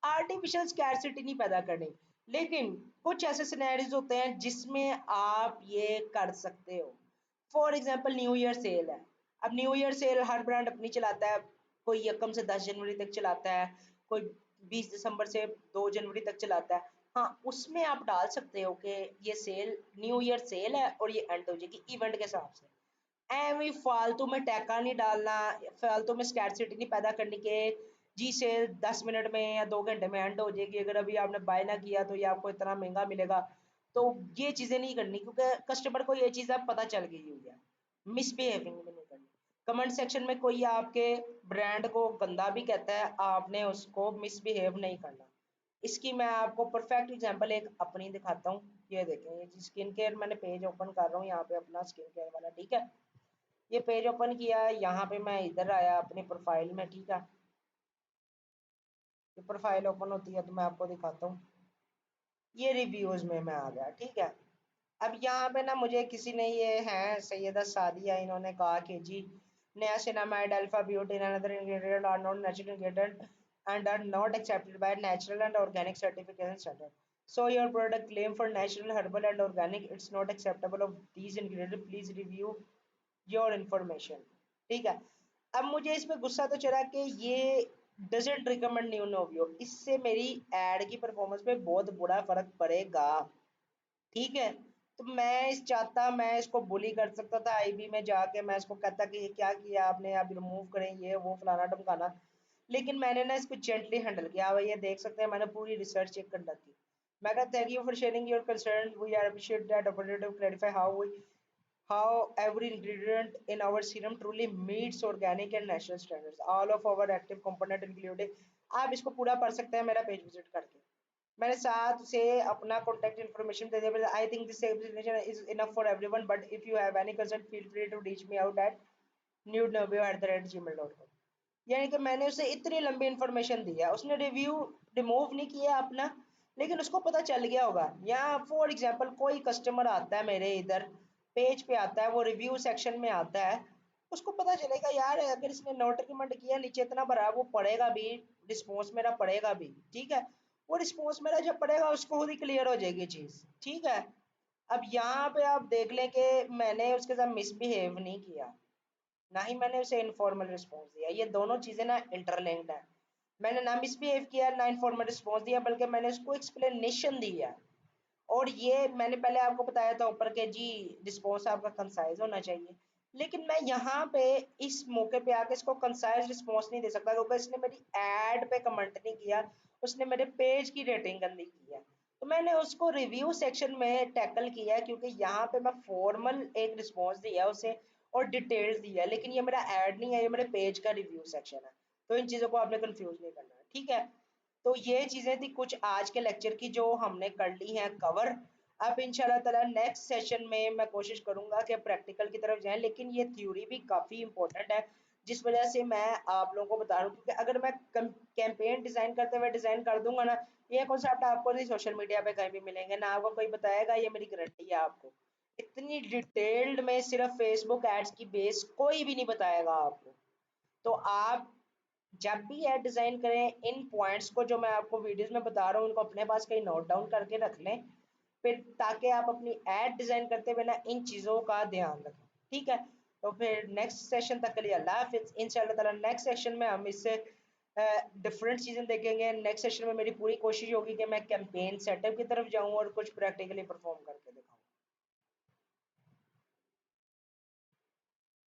आर्टिफिशियल स्कैरसिटी नहीं पैदा करनी। लेकिन कुछ ऐसे सिनेरियोज होते हैं जिसमें आप ये कर सकते हो। For example new year cell है। अब न्यू ईयर सेल हर ब्रांड अपनी चलाता है, कोई 1 से 10 जनवरी तक चलाता है, कोई 20 दिसंबर से 2 जनवरी तक चलाता है। हाँ, उसमें आप डाल सकते हो कि ये सेल न्यू ईयर सेल है और ये एंड हो जाएगी इवेंट के हिसाब से। एवी फालतू में टैका नहीं डालना, फालतू में स्कैरसिटी नहीं पैदा करनी के जी सेल 10 मिनट में या 2 घंटे में एंड हो जाएगी, अगर अभी आपने बाय ना किया तो ये आपको इतना महंगा मिलेगा। तो ये चीजें नहीं करनी, क्योंकि कस्टमर को ये चीज अब पता चल गई हुई है। मिसबिहेविंग भी नहीं करनी। कमेंट सेक्शन में कोई आपके ब्रांड को गंदा भी कहता है, आपने उसको मिसबिहेव नहीं करना। इसकी मैं आपको परफेक्ट एग्जांपल एक अपनी दिखाता हूँ। ये देखें, ये स्किन केयर मैंने पेज ओपन कर रहा हूँ यहाँ पे अपना स्किन केयर वाला, ठीक है। ये पेज ओपन किया है, यहाँ पे मैं इधर आया अपनी प्रोफाइल में, ठीक है। ये प्रोफाइल ओपन होती है तो मैं आपको दिखाता हूँ। ये रिव्यूज में मैं आ गया, ठीक है। अब यहाँ पे ना मुझे किसी ने, ये है सैयदा सादिया, इन्होंने कहा कि जी niacinamide, alpha butane and other ingredients are not natural ingredients and are not accepted by natural and organic certification standard. So your product claim for natural, herbal and organic, it's not acceptable of these ingredients. Please review your information, ठीक है। अब मुझे इस पे गुस्सा तो चला कि ये डजेंट रिकमेंड न्यू नोवियो, इससे मेरी एड की परफॉर्मेंस पे बहुत बुरा फर्क पड़ेगा, ठीक है। तो मैं इस चाहता, मैं इसको बुली कर सकता था आईबी में जाके, मैं इसको कहता कि ये क्या किया आपने, आप रिमूव करें, ये वो फलाना ढमकाना। लेकिन मैंने ना इसको जेंटली हैंडल किया। अब ये देख सकते हैं मैंने पूरी रिसर्च चेक कंडक्ट की। मैं कहता thank you for sharing your concern, we are appreciate that opportunity to clarify how every ingredient in our serum truly meets organic and natural standards. All of our active component included, आप इसको पूरा पढ़ सकते हैं मेरा page visit करके। मैंने साथ से अपना कॉन्टैक्ट इन्फॉर्मेशन दे दिया। I think this explanation is enough for everyone, but if you have any concern feel free to reach me out at newdnovio@gmail.com। यानी कि मैंने उसे इतनी लंबी इंफॉर्मेशन दी है, उसने रिव्यू रिमूव नहीं किया अपना, लेकिन उसको पता चल गया होगा। या फॉर एग्जांपल कोई कस्टमर आता है मेरे इधर पेज पे आता है, वो रिव्यू सेक्शन में आता है, उसको पता चलेगा यार अगर इसने नोट रिकमेंड किया नीचे इतना भरा, वो पढ़ेगा भी, रिस्पॉन्स मेरा पढ़ेगा भी, ठीक है। वो रिस्पॉन्स मेरा जब पढ़ेगा उसको खुद ही क्लियर हो जाएगी चीज, ठीक है। अब यहाँ पे आप देख लें कि मैंने उसके साथ मिसबिहेव नहीं किया, ना ही मैंने उसे इनफॉर्मल रिस्पॉन्स दिया, ये दोनों चीजें ना इंटरलिंक्ड है। मैंने ना मिसबिहेव किया ना इनफॉर्मल रिस्पॉन्स दिया, बल्कि मैंने उसको एक्सप्लेनेशन दिया। और ये मैंने पहले आपको बताया था ऊपर के जी रिस्पॉन्स आपका कंसाइज होना चाहिए। लेकिन मैं यहाँ पे इस मौके पे आके इसको कंसाइज रिस्पॉन्स नहीं दे सकता, क्योंकि इसने मेरी एड पे कमेंट नहीं किया, उसने मेरे पेज की रेटिंग गंदी की है। तो मैंने उसको रिव्यू सेक्शन में टैकल किया, क्योंकि यहाँ पे मैं फॉर्मल एक रिस्पॉन्स दिया उसे और डिटेल्स दिया, लेकिन ये मेरा एड नहीं है, ये मेरे पेज का रिव्यू सेक्शन है। तो इन चीज़ों को आपने कंफ्यूज नहीं करना, ठीक है। तो ये चीज़ें थी कुछ आज के लेक्चर की जो हमने कर ली हैं कवर। अब इंशाल्लाह ताला नेक्स्ट सेशन में मैं कोशिश करूंगा कि प्रैक्टिकल की तरफ जाएं, लेकिन ये थ्योरी भी काफ़ी इंपॉर्टेंट है, जिस वजह से मैं आप लोगों को बता रहा हूँ, क्योंकि अगर मैं कैंपेन डिज़ाइन करते हुए डिज़ाइन कर दूंगा ना, ये कॉन्सेप्ट आपको नहीं सोशल मीडिया पे कहीं भी मिलेंगे, ना आपको कोई बताएगा, ये मेरी गारंटी है आपको। इतनी डिटेल्ड में सिर्फ फेसबुक एड्स की बेस कोई भी नहीं बताएगा आपको। तो आप जब भी ऐड डिज़ाइन करें, इन पॉइंट्स को जो मैं आपको वीडियोस में बता रहा हूँ उनको अपने पास कहीं नोट डाउन करके रख लें, फिर ताकि आप अपनी ऐड डिज़ाइन करते हुए ना इन चीज़ों का ध्यान रखें, ठीक है। तो फिर नेक्स्ट सेशन तक के लिए अल्लाह हाफिज़। इंशाल्लाह ताला नेक्स्ट सेशन में हम इससे डिफरेंट चीज़ें देखेंगे। नेक्स्ट सेशन में मेरी पूरी कोशिश होगी कि मैं कैंपेन सेटअप की तरफ जाऊं और कुछ प्रैक्टिकली परफॉर्म करके दिखाऊं।